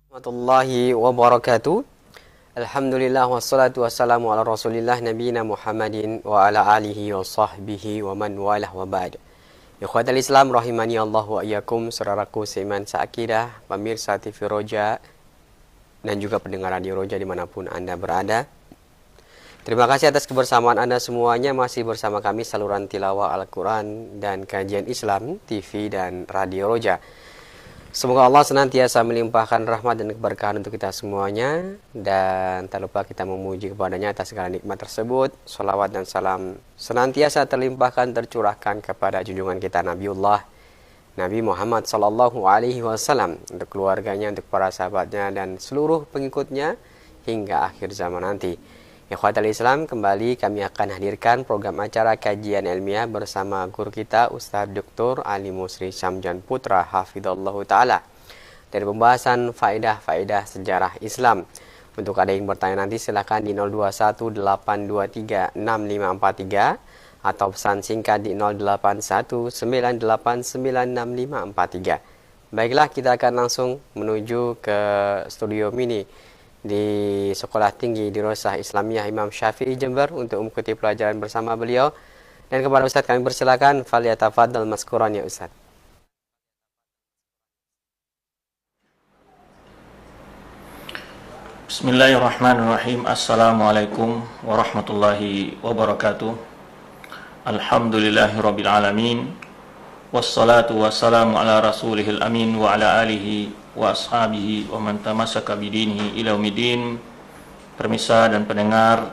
Warahmatullahi wabarakatuh. Alhamdulillah wassalatu wassalamu ala rasulillah nabiyina Muhammadin wa ala alihi wa sahbihi wa man walah wa ba'd. Ikhwatal Islam rahimani Allah wa iyyakum, saudaraku seiman seakidah, pemirsa TV Roja dan juga pendengar Radio Roja dimanapun Anda berada. Terima kasih atas kebersamaan Anda semuanya. Masih bersama kami saluran tilawah Al-Quran dan kajian Islam TV dan Radio Roja. Semoga Allah senantiasa melimpahkan rahmat dan keberkahan untuk kita semuanya. Dan tak lupa kita memuji kepadanya atas segala nikmat tersebut. Salawat dan salam senantiasa terlimpahkan, tercurahkan kepada junjungan kita Nabiullah Nabi Muhammad SAW, untuk keluarganya, untuk para sahabatnya dan seluruh pengikutnya hingga akhir zaman nanti. Ikhwatal Islam, kembali kami akan hadirkan program acara kajian ilmiah bersama guru kita Ustaz Dr. Ali Musri Syamjan Putra Hafidhullahu Ta'ala dari pembahasan faedah-faedah sejarah Islam. Untuk ada yang bertanya nanti silahkan di 0218236543 atau pesan singkat di 0819896543. Baiklah, kita akan langsung menuju ke studio mini di Sekolah Tinggi Dirosah Islamiyah Imam Syafi'i Jember untuk mengikuti pelajaran bersama beliau. Dan kepada Ustaz kami persilakan, falyatafaddal maskuran ya Ustaz. Bismillahirrahmanirrahim. Assalamualaikum warahmatullahi wabarakatuh. Alhamdulillahirabbil alamin. Wassalatu wassalamu ala rasulihil amin wa ala alihi wa ashabihi wa man tamassaka bidinihi ila yaumidin. Pemirsa dan pendengar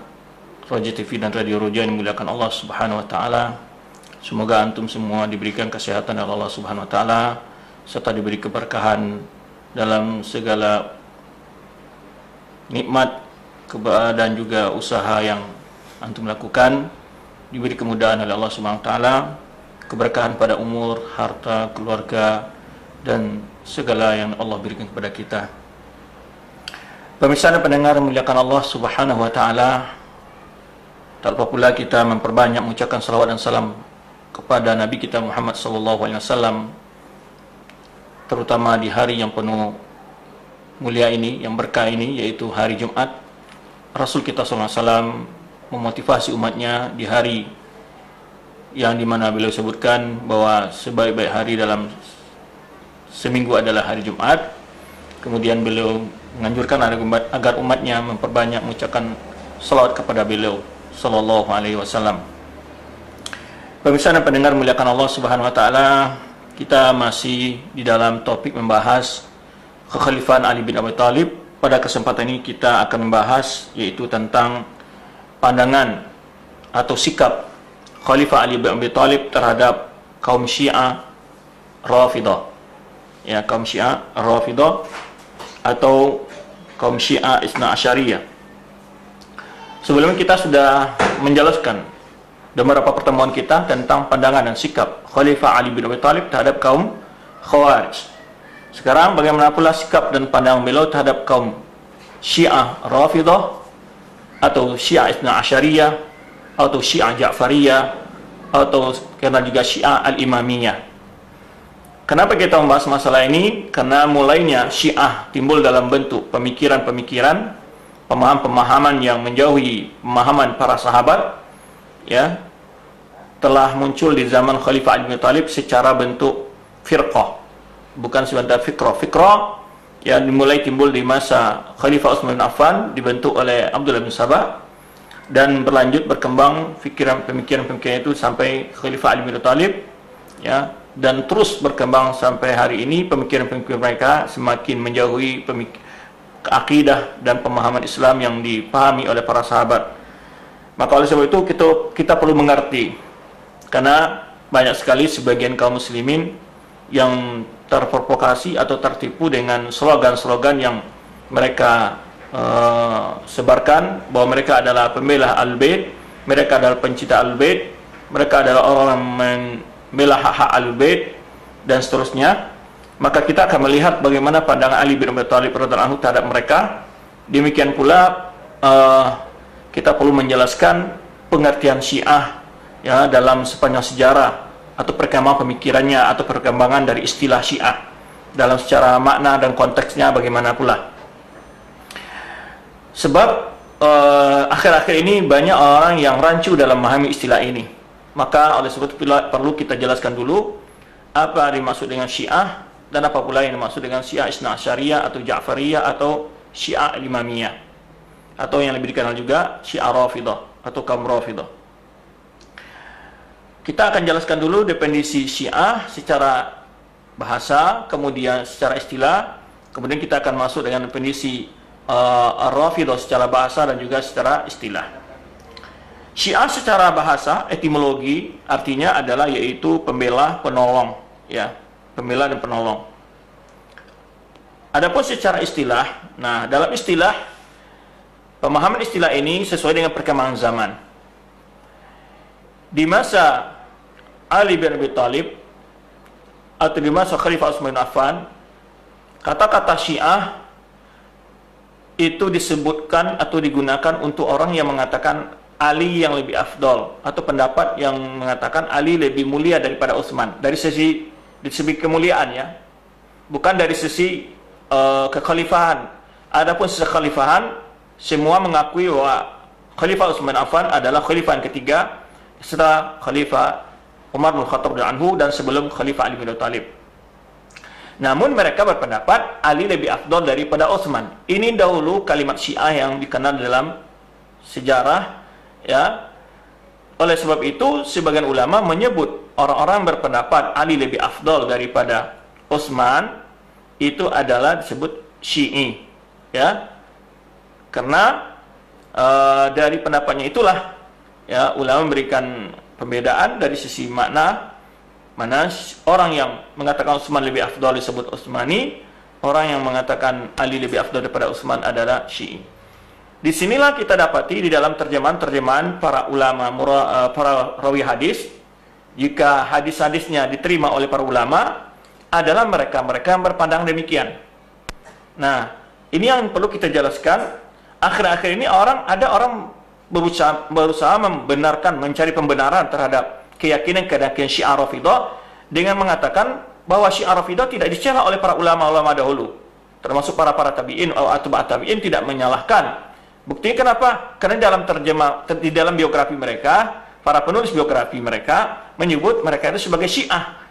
Roja TV dan Radio Roja yang dimuliakan Allah Subhanahu wa taala. Semoga antum semua diberikan kesehatan oleh Allah Subhanahu wa taala serta diberi keberkahan dalam segala nikmat dan juga usaha yang antum lakukan. Diberi kemudahan oleh Allah Subhanahu wa taala, keberkahan pada umur, harta, keluarga, dan segala yang Allah berikan kepada kita. Pemirsa dan pendengar memuliakan Allah Subhanahu wa taala, tak lupa pula kita memperbanyak mengucapkan salawat dan salam kepada Nabi kita Muhammad sallallahu alaihi wasallam, terutama di hari yang penuh mulia ini, yang berkah ini, yaitu hari Jumat. Rasul kita sallallahu alaihi wasallam memotivasi umatnya di hari yang dimana beliau sebutkan bahwa sebaik-baik hari dalam seminggu adalah hari Jumat. Kemudian beliau menganjurkan agar umatnya memperbanyak mengucapkan salawat kepada beliau sallallahu alaihi wasallam. Pemirsa dan pendengar muliakan Allah Subhanahu wa taala, kita masih di dalam topik membahas kekhalifahan Ali bin Abi Thalib. Pada kesempatan ini kita akan membahas yaitu tentang pandangan atau sikap Khalifah Ali bin Abi Thalib terhadap kaum Syiah Rafidah. Ya, kaum Syiah Rafidah atau kaum Syiah Isna Asyariyah. Sebelumnya kita sudah menjelaskan dalam beberapa pertemuan kita tentang pandangan dan sikap Khalifah Ali bin Abi Thalib terhadap kaum Khawarij. Sekarang bagaimana pula sikap dan pandangan beliau terhadap kaum Syiah Rafidah atau Syiah Isna Asyariyah atau Syiah Ja'fariyah atau karena juga Syiah Al-Imamiyah. Kenapa kita membahas masalah ini? Karena mulainya Syiah timbul dalam bentuk pemikiran-pemikiran, pemahaman-pemahaman yang menjauhi pemahaman para sahabat, ya, telah muncul di zaman Khalifah Ali bin Thalib secara bentuk firqah, bukan sebentar fikrah. Fikrah yang dimulai timbul di masa Khalifah Utsman bin Affan, dibentuk oleh Abdullah bin Sabah, dan berlanjut berkembang pemikiran-pemikiran itu sampai Khalifah Ali bin Thalib, ya, dan terus berkembang sampai hari ini. Pemikiran-pemikiran mereka semakin menjauhi akidah dan pemahaman Islam yang dipahami oleh para sahabat. Maka oleh sebab itu kita perlu mengerti, karena banyak sekali sebagian kaum muslimin yang terprovokasi atau tertipu dengan slogan-slogan yang mereka sebarkan, bahwa mereka adalah pembela Al-Bait, mereka adalah pencinta Al-Bait, mereka adalah orang membela hak-hak Al-Bait dan seterusnya. Maka kita akan melihat bagaimana pandangan Ali bin Abi Thalib radhiyallahu anhu terhadap mereka. Demikian pula kita perlu menjelaskan pengertian Syiah, ya, dalam sepanjang sejarah atau perkembangan pemikirannya atau perkembangan dari istilah Syiah. dalam secara makna dan konteksnya bagaimana pula. Sebab akhir-akhir ini banyak orang yang rancu dalam memahami istilah ini. Maka oleh sebab itu perlu kita jelaskan dulu apa dimaksud dengan Syiah dan apa pula yang dimaksud dengan Syiah Isna Asyariyah atau Ja'fariyah atau Syiah Imamiyah, atau yang lebih dikenal juga Syiah Rafidah atau kaum Rafidah. Kita akan jelaskan dulu definisi Syiah secara bahasa, kemudian secara istilah, kemudian kita akan masuk dengan definisi Ar-Rafidah secara bahasa dan juga secara istilah. Syiah secara bahasa, etimologi artinya adalah yaitu pembela, penolong, ya, pembela dan penolong. Adapun secara istilah, nah dalam istilah, pemahaman istilah ini sesuai dengan perkembangan zaman. Di masa Ali bin Abi Thalib atau di masa Khalifah Utsman bin Affan, kata-kata Syiah itu disebutkan atau digunakan untuk orang yang mengatakan Ali yang lebih afdol, atau pendapat yang mengatakan Ali lebih mulia daripada Utsman dari segi kemuliaan, ya, bukan dari sisi kekhalifahan. Adapun sisi kekhalifahan, semua mengakui bahwa Khalifah Utsman bin Affan adalah khalifah yang ketiga setelah Khalifah Umar bin Khattab anhu dan sebelum Khalifah Ali bin Abi Thalib. Namun mereka berpendapat Ali lebih afdol daripada Utsman. Ini dahulu kalimat Syiah yang dikenal dalam sejarah, ya. Oleh sebab itu sebagian ulama menyebut orang-orang berpendapat Ali lebih afdol daripada Utsman itu adalah disebut Syi'i, ya. Karena dari pendapatnya itulah, ya, ulama memberikan pembedaan dari sisi makna. Mana orang yang mengatakan Utsman lebih afdal disebut Utsmani, orang yang mengatakan Ali lebih afdal daripada Utsman adalah Syi'i. Disinilah kita dapati di dalam terjemahan para ulama, para rawi hadis, jika hadis-hadisnya diterima oleh para ulama, adalah mereka yang berpandang demikian. Nah, ini yang perlu kita jelaskan. Akhir-akhir ini ada orang berusaha membenarkan, mencari pembenaran terhadap keyakinan Syiah Rafidah dengan mengatakan bahwa Syiah Rafidah tidak dicela oleh para ulama-ulama dahulu, termasuk para tabi'in atau atba'ut tabi'in tidak menyalahkan. Buktinya kenapa? Karena di dalam biografi mereka, para penulis biografi mereka menyebut mereka itu sebagai Syiah.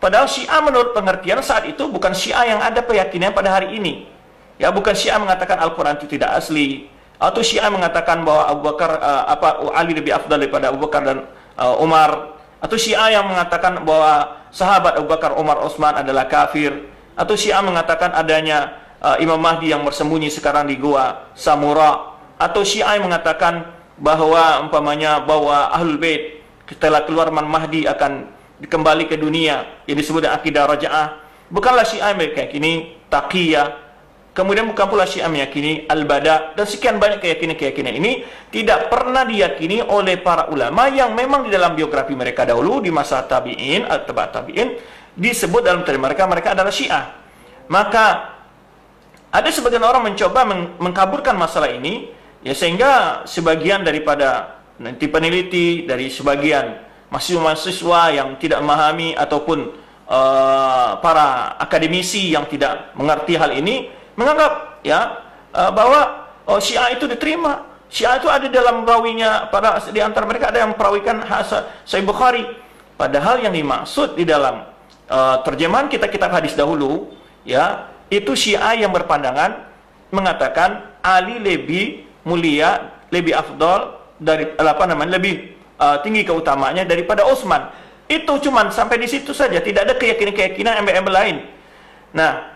Padahal Syiah menurut pengertian saat itu bukan Syiah yang ada keyakinan pada hari ini. Ya, bukan Syiah mengatakan Al-Quran itu tidak asli, atau Syiah mengatakan bahwa Abu Bakar Ali lebih afdal daripada Abu Bakar dan Umar, atau Syiah yang mengatakan bahwa sahabat Abu Bakar, Umar, Utsman adalah kafir, atau Syiah mengatakan adanya Imam Mahdi yang bersembunyi sekarang di gua Samura, atau Syiah yang mengatakan bahwa bahwa Ahlul Bait setelah keluar Mahdi akan kembali ke dunia, yang disebut akidah Raja'ah. Bukanlah Syiah mereka yakini taqiyah. Kemudian bukan pula Syiah meyakini al-bada, dan sekian banyak keyakinan-keyakinan ini tidak pernah diyakini oleh para ulama yang memang di dalam biografi mereka dahulu di masa tabi'in atau tabi'in disebut dalam terima mereka adalah Syiah. Maka ada sebagian orang mencoba mengkaburkan masalah ini, ya, sehingga sebagian daripada nanti peneliti, dari sebagian mahasiswa yang tidak memahami ataupun para akademisi yang tidak mengerti hal ini menganggap, ya, bahwa Syiah itu diterima. Syiah itu ada dalam rawinya, di antara mereka ada yang merawikan Sahih Bukhari. Padahal yang dimaksud di dalam terjemahan kitab hadis dahulu, ya, itu Syiah yang berpandangan mengatakan Ali lebih mulia, lebih afdal dari lebih tinggi keutamaannya daripada Utsman. Itu cuman sampai di situ saja, tidak ada keyakinan embel-embel lain. Nah,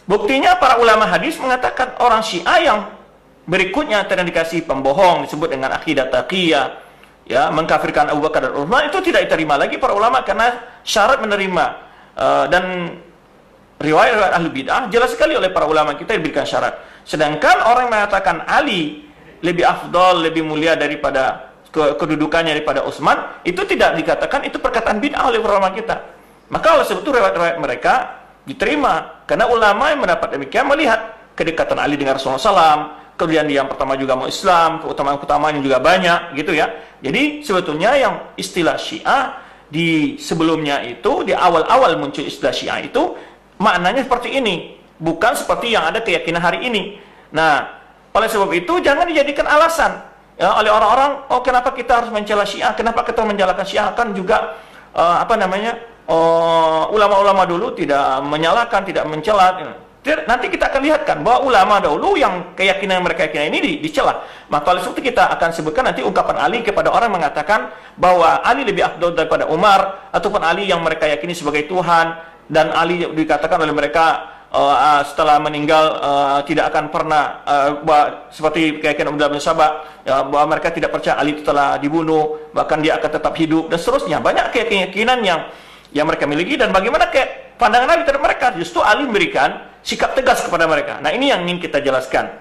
buktinya para ulama hadis mengatakan orang Syiah yang berikutnya terindikasi pembohong disebut dengan akidah taqiyah, ya, mengkafirkan Abu Bakar dan Utsman, itu tidak diterima lagi para ulama karena syarat menerima dan riwayat ahli bid'ah jelas sekali oleh para ulama kita diberikan syarat. Sedangkan orang yang mengatakan Ali lebih afdal, lebih mulia daripada kedudukannya daripada Utsman, itu tidak dikatakan itu perkataan bid'ah oleh para ulama kita. Maka oleh sebab itu riwayat mereka diterima karena ulama yang mendapat demikian melihat kedekatan Ali dengan Rasulullah SAW, kemudian dia yang pertama juga mau Islam, keutamaan-keutamaannya juga banyak, gitu ya. Jadi sebetulnya yang istilah Syiah di sebelumnya itu, di awal-awal muncul istilah Syiah itu, maknanya seperti ini, bukan seperti yang ada keyakinan hari ini. Nah, oleh sebab itu jangan dijadikan alasan ya oleh orang-orang, oh kenapa kita harus mencela Syiah, kenapa kita menyalahkan Syiah, kan juga ulama-ulama dulu tidak menyalahkan, tidak mencela. Nanti kita akan lihatkan bahwa ulama dahulu yang keyakinan mereka yakini ini dicela. Maka oleh sebab itu kita akan sebutkan nanti ungkapan Ali kepada orang yang mengatakan bahwa Ali lebih afdal daripada Umar, ataupun Ali yang mereka yakini sebagai Tuhan, dan Ali dikatakan oleh mereka setelah meninggal tidak akan pernah seperti keyakinan Abdullah bin Sabah ya, bahwa mereka tidak percaya Ali itu telah dibunuh, bahkan dia akan tetap hidup, dan seterusnya. Banyak keyakinan yang mereka miliki, dan bagaimana pandangan Ali terhadap mereka. Justru Ali memberikan sikap tegas kepada mereka. Nah, ini yang ingin kita jelaskan,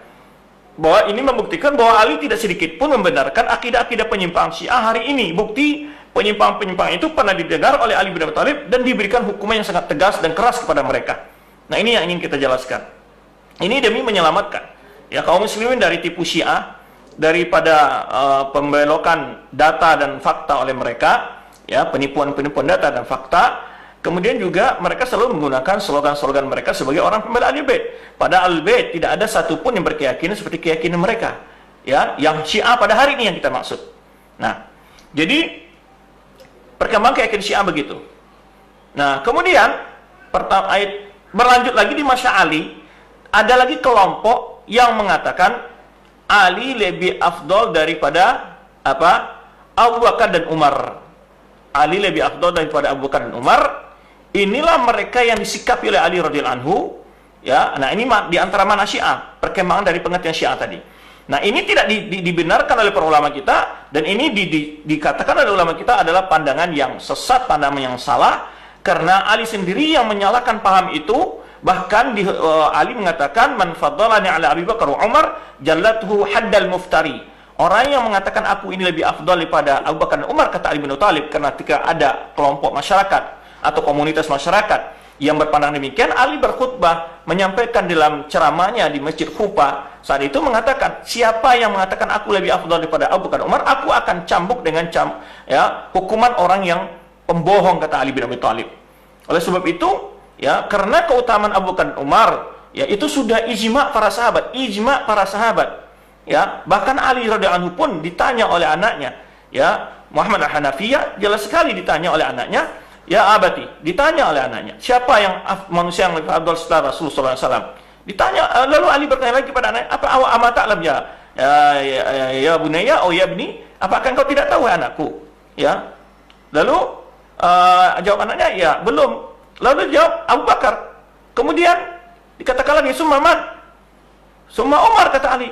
bahwa ini membuktikan bahwa Ali tidak sedikit pun membenarkan akidah-akidah penyimpang Syiah hari ini. Bukti penyimpang-penyimpang itu pernah didengar oleh Ali bin Abi Thalib dan diberikan hukuman yang sangat tegas dan keras kepada mereka. Nah, ini yang ingin kita jelaskan. Ini demi menyelamatkan ya kaum muslimin dari tipu Syiah, daripada pembelokan data dan fakta oleh mereka, ya, penipuan-penipuan data dan fakta. Kemudian juga mereka selalu menggunakan slogan-slogan mereka sebagai orang pembela Ahlul Bait. Pada Ahlul Bait tidak ada satupun yang berkeyakinan seperti keyakinan mereka. Ya, yang Syiah pada hari ini yang kita maksud. Nah, jadi perkembangan keyakinan Syiah begitu. Nah, kemudian berlanjut lagi di masa Ali, ada lagi kelompok yang mengatakan Ali lebih afdol daripada Abu Bakar dan Umar. Ali lebih afdol daripada Abu Bakar dan Umar. Inilah mereka yang disikapi oleh Ali radhiyallahu anhu, ya. Nah, ini di antara mana Syiah, perkembangan dari pengertian Syiah tadi. Nah, ini tidak dibenarkan oleh para ulama kita, dan ini dikatakan oleh ulama kita adalah pandangan yang sesat, pandangan yang salah, karena Ali sendiri yang menyalahkan paham itu. Bahkan Ali mengatakan, man faddalani ala Abi Bakar wa Umar jallathu haddal muftari. Orang yang mengatakan aku ini lebih afdal daripada Abu Bakar dan Umar, kata Ali bin Abi Thalib, karena ketika ada kelompok masyarakat atau komunitas masyarakat yang berpandang demikian, Ali berkhutbah menyampaikan dalam ceramahnya di Masjid Kufa saat itu mengatakan, siapa yang mengatakan aku lebih afdal daripada Abu Bakar dan Umar, aku akan cambuk dengan hukuman orang yang pembohong, kata Ali bin Abi Thalib. Oleh sebab itu, ya, karena keutamaan Abu Bakar dan Umar, ya, itu sudah ijma' para sahabat, ya. Bahkan Ali radhiyallahu anhu pun ditanya oleh anaknya, ya, Muhammad al-Hanafiyah, jelas sekali ditanya oleh anaknya, ya abati, ditanya oleh anaknya, siapa yang manusia yang lebih afdal setelah Rasulullah SAW? Ditanya, lalu Ali bertanya lagi kepada anaknya, apa awak amat taklam ya bunayya, oh ya bni, apakah engkau tidak tahu anakku? Ya. Lalu jawab anaknya, ya belum. Lalu jawab Abu Bakar. Kemudian dikatakan lagi, summa man? Summa Umar, kata Ali.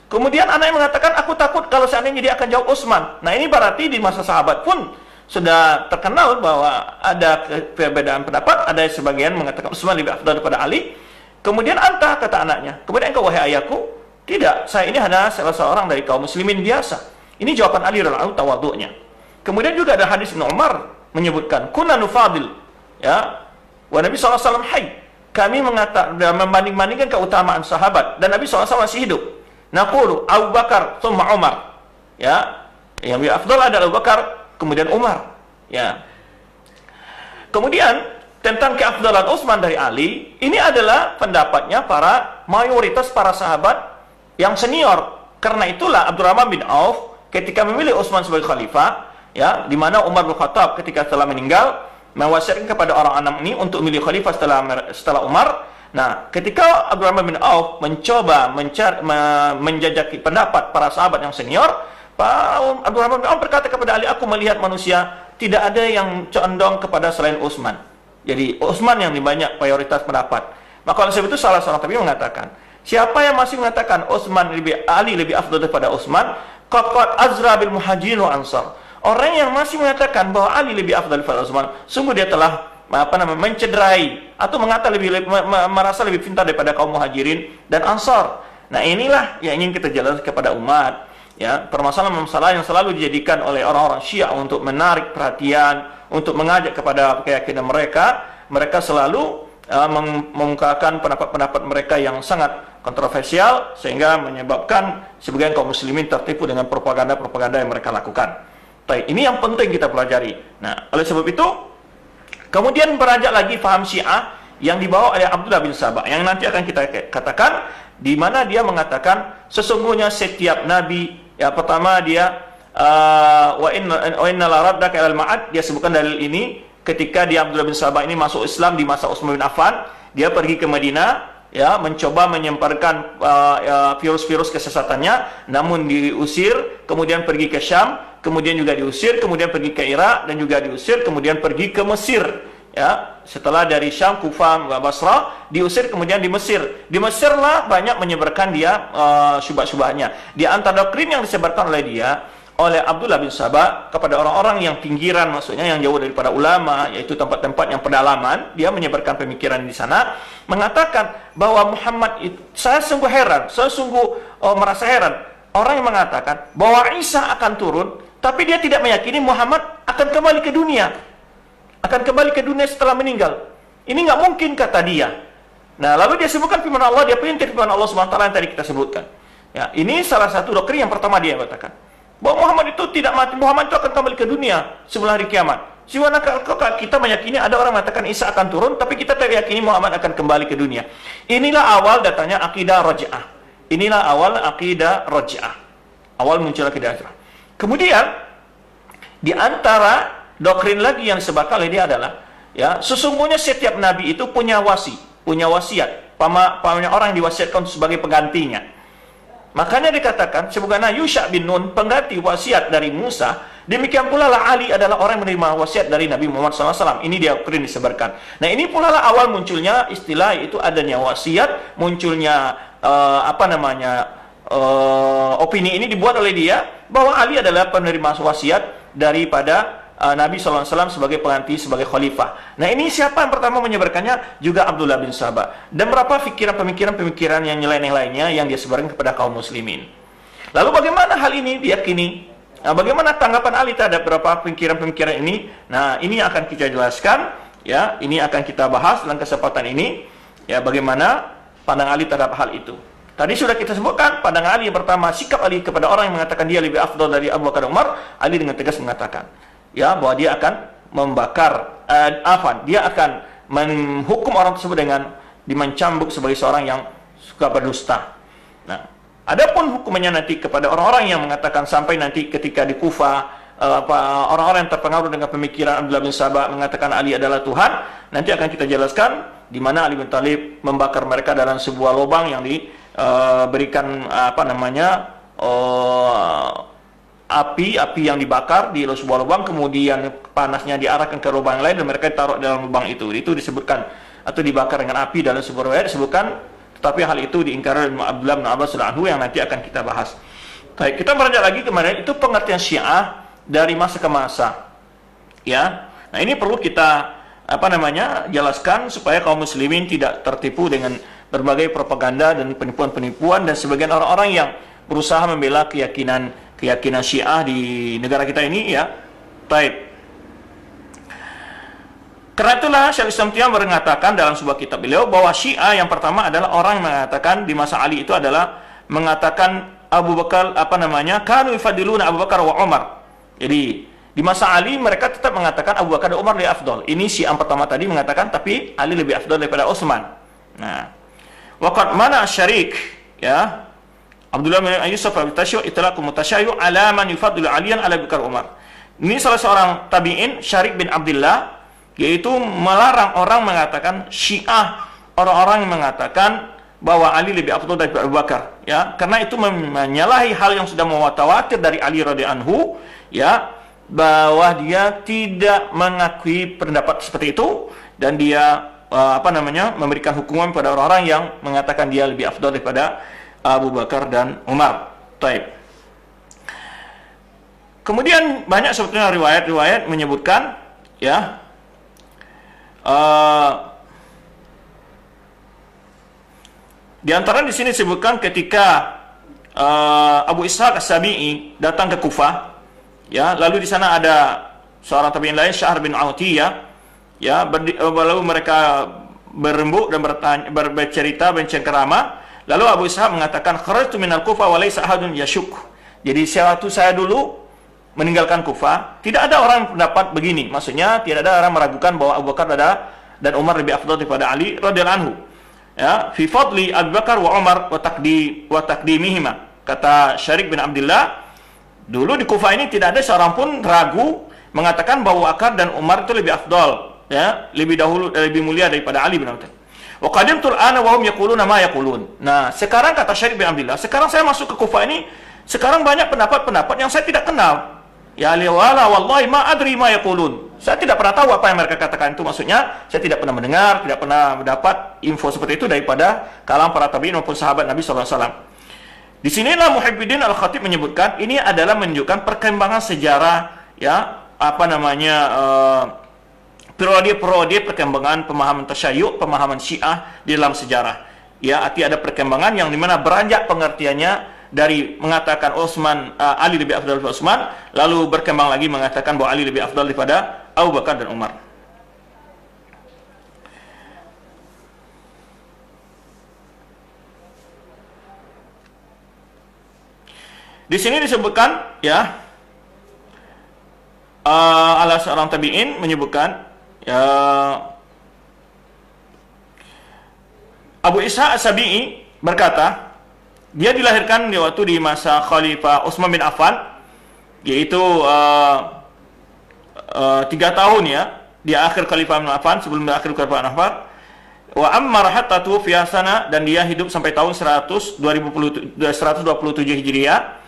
Kemudian anaknya mengatakan, aku takut kalau seandainya dia akan jawab Utsman. Nah, ini berarti di masa sahabat pun sudah terkenal bahwa ada perbedaan pendapat. Ada sebagian mengatakan Utsman lebih afdal daripada Ali. Kemudian anta, kata anaknya, kemudian engkau wahai ayahku? Tidak, saya ini hanya salah seorang dari kaum muslimin biasa. Ini jawaban Ali radhiyallahu anhu, tawadhu'nya. Kemudian juga ada hadis Ibnu Umar menyebutkan, kunna nufadil, ya, wa Nabi SAW hayy. Kami membanding-bandingkan keutamaan sahabat dan Nabi SAW masih hidup. Naqulu Abu Bakar thumma Umar. Ya, yang lebih afdal adalah Abu Bakar, kemudian Umar. Ya. Kemudian tentang keafdalan Utsman dari Ali, ini adalah pendapatnya mayoritas para sahabat yang senior. Karena itulah Abdurrahman bin Auf ketika memilih Utsman sebagai khalifah, ya, di mana Umar bin Khattab ketika telah meninggal mewasiatkan kepada orang anak ini untuk memilih khalifah setelah Umar. Nah, ketika Abdurrahman bin Auf mencoba menjajaki pendapat para sahabat yang senior, Pak Abdurrahman bin Auf berkata kepada Ali, aku melihat manusia tidak ada yang condong kepada selain Utsman. Jadi Utsman yang banyak mayoritas pendapat. Maka oleh sebab itu salah seorang tabi'in mengatakan, siapa yang masih mengatakan Ali lebih afdal daripada Utsman, qad azra bil muhajirin wa ansar. Orang yang masih mengatakan bahwa Ali lebih afdal daripada Utsman, sungguh dia telah mencederai atau merasa lebih pintar daripada kaum muhajirin dan ansar. Nah, inilah yang ingin kita jelaskan kepada umat, ya, permasalahan-permasalahan yang selalu dijadikan oleh orang-orang Syiah untuk menarik perhatian, untuk mengajak kepada keyakinan mereka. Mereka selalu mengungkapkan pendapat-pendapat mereka yang sangat kontroversial, sehingga menyebabkan sebagian kaum muslimin tertipu dengan propaganda-propaganda yang mereka lakukan. Baik, ini yang penting kita pelajari. Nah, oleh sebab itu, kemudian beranjak lagi faham Syiah yang dibawa oleh Abdullah bin Sabah, yang nanti akan kita katakan, di mana dia mengatakan sesungguhnya setiap nabi, ya pertama dia wa inna la raddaka ilal ma'ad, dia sebutkan dalil ini ketika dia Abdullah bin Sabah ini masuk Islam di masa Utsman bin Affan, dia pergi ke Madinah, ya mencoba menyebarkan virus-virus kesesatannya, namun diusir, kemudian pergi ke Syam, kemudian juga diusir, kemudian pergi ke Irak dan juga diusir, kemudian pergi ke Mesir. Ya, setelah dari Syam, Kufah, Basrah diusir, kemudian di Mesir. Di Mesirlah banyak menyebarkan dia syubhat-syubhatnya. Di antara doktrin yang disebarkan oleh dia, oleh Abdullah bin Sabah kepada orang-orang yang pinggiran, maksudnya yang jauh daripada ulama, yaitu tempat-tempat yang pedalaman, dia menyebarkan pemikiran di sana, mengatakan bahwa Muhammad itu, saya sungguh heran, saya sungguh merasa heran, orang yang mengatakan bahwa Isa akan turun, tapi dia tidak meyakini Muhammad akan kembali ke dunia, setelah meninggal. Ini nggak mungkin, kata dia. Nah, lalu dia sebutkan firman Allah, dia perintah firman Allah SWT yang tadi kita sebutkan. Ya, ini salah satu doktrin yang pertama dia katakan, bahwa Muhammad itu tidak mati, Muhammad itu akan kembali ke dunia sebelum hari kiamat. Siwana kita meyakini ada orang mengatakan Isa akan turun, tapi kita tidak meyakini Muhammad akan kembali ke dunia. Inilah awal datanya akidah Raji'ah. Inilah awal akidah Raji'ah. Awal muncul akidah Raji'ah. Kemudian di antara doktrin lagi yang disebutkan oleh dia adalah, ya, sesungguhnya setiap nabi itu punya wasiat, punya orang yang diwasiatkan sebagai penggantinya. Makanya dikatakan sebagaimana Yusha bin Nun pengganti wasiat dari Musa, demikian pula lah Ali adalah orang yang menerima wasiat dari Nabi Muhammad SAW. Ini dia doktrin disebarkan. Nah, ini pula lah awal munculnya istilah itu adanya wasiat, munculnya opini ini dibuat oleh dia bahwa Ali adalah penerima wasiat daripada Nabi SAW sebagai pengganti, sebagai khalifah. Nah, ini siapa yang pertama menyebarkannya? Juga Abdullah bin Sabah. Dan berapa pemikiran yang lainnya yang dia sebarkan kepada kaum muslimin. Lalu bagaimana hal ini diyakini? Nah, bagaimana tanggapan Ali terhadap beberapa pemikiran ini? Nah, ini akan kita jelaskan, ya. Ini akan kita bahas dalam kesempatan ini, ya, bagaimana pandangan Ali terhadap hal itu. Tadi sudah kita sebutkan pandangan Ali yang pertama, sikap Ali kepada orang yang mengatakan dia lebih afdal dari Abu Bakar dan Umar. Ali dengan tegas mengatakan, ya, bahwa dia akan membakar, dia akan menghukum orang tersebut dengan dimencambuk sebagai seorang yang suka berdusta. Nah, adapun hukumannya nanti kepada orang-orang yang mengatakan sampai nanti ketika di Kufah, orang-orang yang terpengaruh dengan pemikiran Abdullah bin Sabah mengatakan Ali adalah Tuhan, nanti akan kita jelaskan di mana Ali bin Thalib membakar mereka dalam sebuah lubang yang diberikan api yang dibakar di sebuah lubang, kemudian panasnya diarahkan ke lubang lain dan mereka taruh dalam lubang itu. Itu disebutkan atau dibakar dengan api dalam sebuah riwayat disebutkan, tetapi hal itu diingkari oleh Abdullah bin Abbas radhiyallahu anhu yang nanti akan kita bahas. Baik, kita beranjak lagi kemarin itu pengertian Syiah dari masa ke masa. Ya. Nah, ini perlu kita jelaskan supaya kaum muslimin tidak tertipu dengan berbagai propaganda dan penipuan-penipuan dan sebagian orang-orang yang berusaha membela keyakinan Syiah di negara kita ini, ya. Baik. Karena itulah Syaikhul Islam Taimiyah mengatakan dalam sebuah kitab beliau bahwa Syiah yang pertama adalah orang yang mengatakan di masa Ali itu adalah mengatakan Abu Bakar kanu yufadiluna Abu Bakar wa Umar. Jadi di masa Ali mereka tetap mengatakan Abu Bakar dan Umar lebih afdal. Ini Syiah pertama tadi mengatakan tapi Ali lebih afdal daripada Utsman. Nah, waqad mana syarik, ya. Abdullah bin Yusuf al-Tasyayu itlaqu mutasyayu ala man yufaddilu Aliyan ala Bakar Umar. Ini salah seorang tabi'in, Syarik bin Abdullah, yaitu melarang orang mengatakan Syiah, orang-orang yang mengatakan bahwa Ali lebih afdal daripada Abu Bakar, ya. Karena itu menyalahi hal yang sudah mutawatir dari Ali radhiyallahu anhu, ya, bahwa dia tidak mengakui pendapat seperti itu dan dia memberikan hukuman pada orang-orang yang mengatakan dia lebih afdal daripada Abu Bakar dan Umar. Taib. Kemudian banyak sebetulnya riwayat-riwayat menyebutkan, ya, di antara di sini disebutkan ketika Abu Ishaq As-Sabi'i datang ke Kufah, ya, lalu di sana ada seorang tabi'in lain, Syahr bin Autiyah, ya, lalu mereka berembuk dan bercerita bercengkerama. Lalu Abu Ishaq mengatakan, kharajtu minal Kufah wa laysa ahadun yashuk. Jadi waktu saya dulu meninggalkan Kufah, tidak ada orang yang pendapat begini. Maksudnya tidak ada orang meragukan bahwa Abu Bakar dan Umar lebih afdal daripada Ali radhiyallahu anhu. Ya, fi fadli Abu Bakar wa Umar wa taqdimihima. Kata Syarik bin Abdullah, dulu di Kufah ini tidak ada seorang pun ragu mengatakan bahwa Abu Bakar dan Umar itu lebih afdal, ya, lebih dahulu, lebih mulia daripada Ali bin Abi Thalib. Wa qadimtul ana wa hum yaquluna ma yaqulun. Nah, sekarang kata Syarik bin Abdullah, sekarang saya masuk ke Kufah ini, sekarang banyak pendapat-pendapat yang saya tidak kenal. Ya liwala wallahi ma adri ma yaqulun. Saya tidak pernah tahu apa yang mereka katakan itu. Maksudnya, saya tidak pernah mendengar, tidak pernah mendapat info seperti itu daripada kalangan para tabi'in maupun sahabat Nabi sallallahu alaihi wasallam. Di sinilah Muhibbuddin Al-Khatib menyebutkan ini adalah menunjukkan perkembangan sejarah, ya, apa namanya, periode perkembangan pemahaman tasyayyu', pemahaman Syiah di dalam sejarah. Ya, arti ada perkembangan yang dimana beranjak pengertiannya dari mengatakan Ali lebih afdal daripada Utsman, lalu berkembang lagi mengatakan bahwa Ali lebih afdal daripada Abu Bakar dan Umar. Di sini disebutkan, ya, ala seorang tabi'in menyebutkan, ya, Abu Ishaq As-Sabi'i berkata, dia dilahirkan di waktu di masa Khalifah Utsman bin Affan, yaitu 3 tahun, ya, di akhir Khalifah bin Affan, sebelum akhir Khalifah bin Affan. Wa ammar hatta tuwfiya sana, dan dia hidup sampai tahun 127 Hijriah.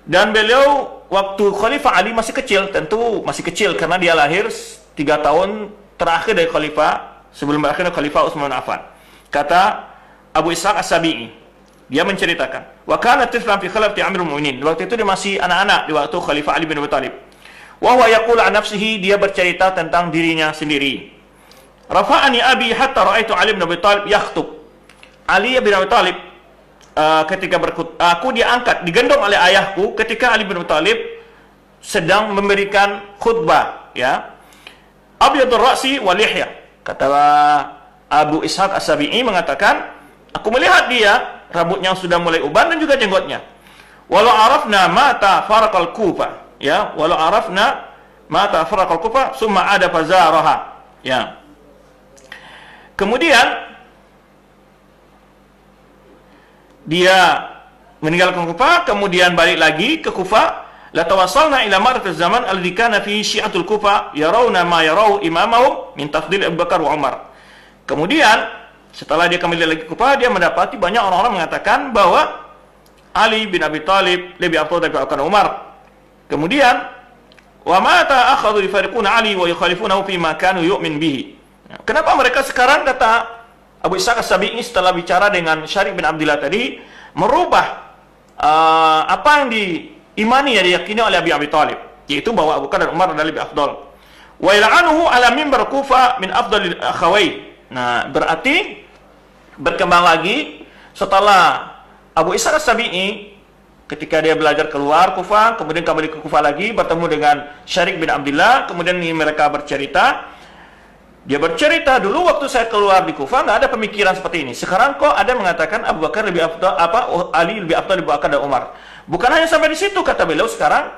Dan beliau waktu Khalifah Ali masih kecil, tentu masih kecil karena dia lahir 3 tahun terakhir dari Khalifah, sebelum berakhirnya Khalifah Utsman bin Affan. Kata Abu Ishaq As-Sabi'i, dia menceritakan, wa kana tiflan fi khilafati Amirul Mu'minin. Waktu itu dia masih anak-anak di waktu Khalifah Ali bin Abi Thalib. Wa huwa yaqulu an nafsihi, dia bercerita tentang dirinya sendiri. Rafa'ani abi hatta ra'aitu Ali bin Abi Thalib yakhtub. Ali bin Abi Thalib ketika aku diangkat, digendong oleh ayahku ketika Ali bin Abi Thalib sedang memberikan khutbah, ya. Abyadur ra'si wa lihya. Kata Abu Ishaq As-Sabi'i mengatakan, aku melihat dia rambutnya sudah mulai uban dan juga jenggotnya. Walau arafna mata faraqal Kufa, ya, walau arafna mata faraqal Kufa summa ada fazaraha, ya. Kemudian dia meninggalkan Kufa, kemudian balik lagi ke Kufa. La tawassalna ila maratiz zaman alladhi kana fi syi'atul Kufa yarawna ma yarawu imamahum min tafdil Abu Bakar wa Umar. Kemudian setelah dia kembali lagi ke Kufah, dia mendapati banyak orang-orang mengatakan bahwa Ali bin Abi Thalib lebih afdal daripada Abu Bakar dan Umar. Kemudian, wa mata akhadhu yufariquna Ali wa yukhalifunahu fi ma kanu yu'min bihi. Kenapa mereka sekarang, kata Abu Ishaq As-Sabi'i setelah bicara dengan Syarik bin Abdullah tadi, merubah apa yang diimani, yang diyakini oleh Abi Thalib, yaitu bahwa Abu Bakar dan Umar adalah lebih afdal. Wa ila'anuhu ala mimbar Kufah min afdalil akhawai. Nah, berarti berkembang lagi setelah Abu Ishaq As-Sabi'i ketika dia belajar keluar Kufah, kemudian kembali ke Kufah lagi, bertemu dengan Syarik bin Abdullah, kemudian mereka bercerita. Dia bercerita, dulu waktu saya keluar di Kufah nggak ada pemikiran seperti ini. Sekarang kok ada mengatakan Abu Bakar lebih afdal, Ali lebih afdal daripada Abu Bakar dan Umar. Bukan hanya sampai di situ, kata beliau, sekarang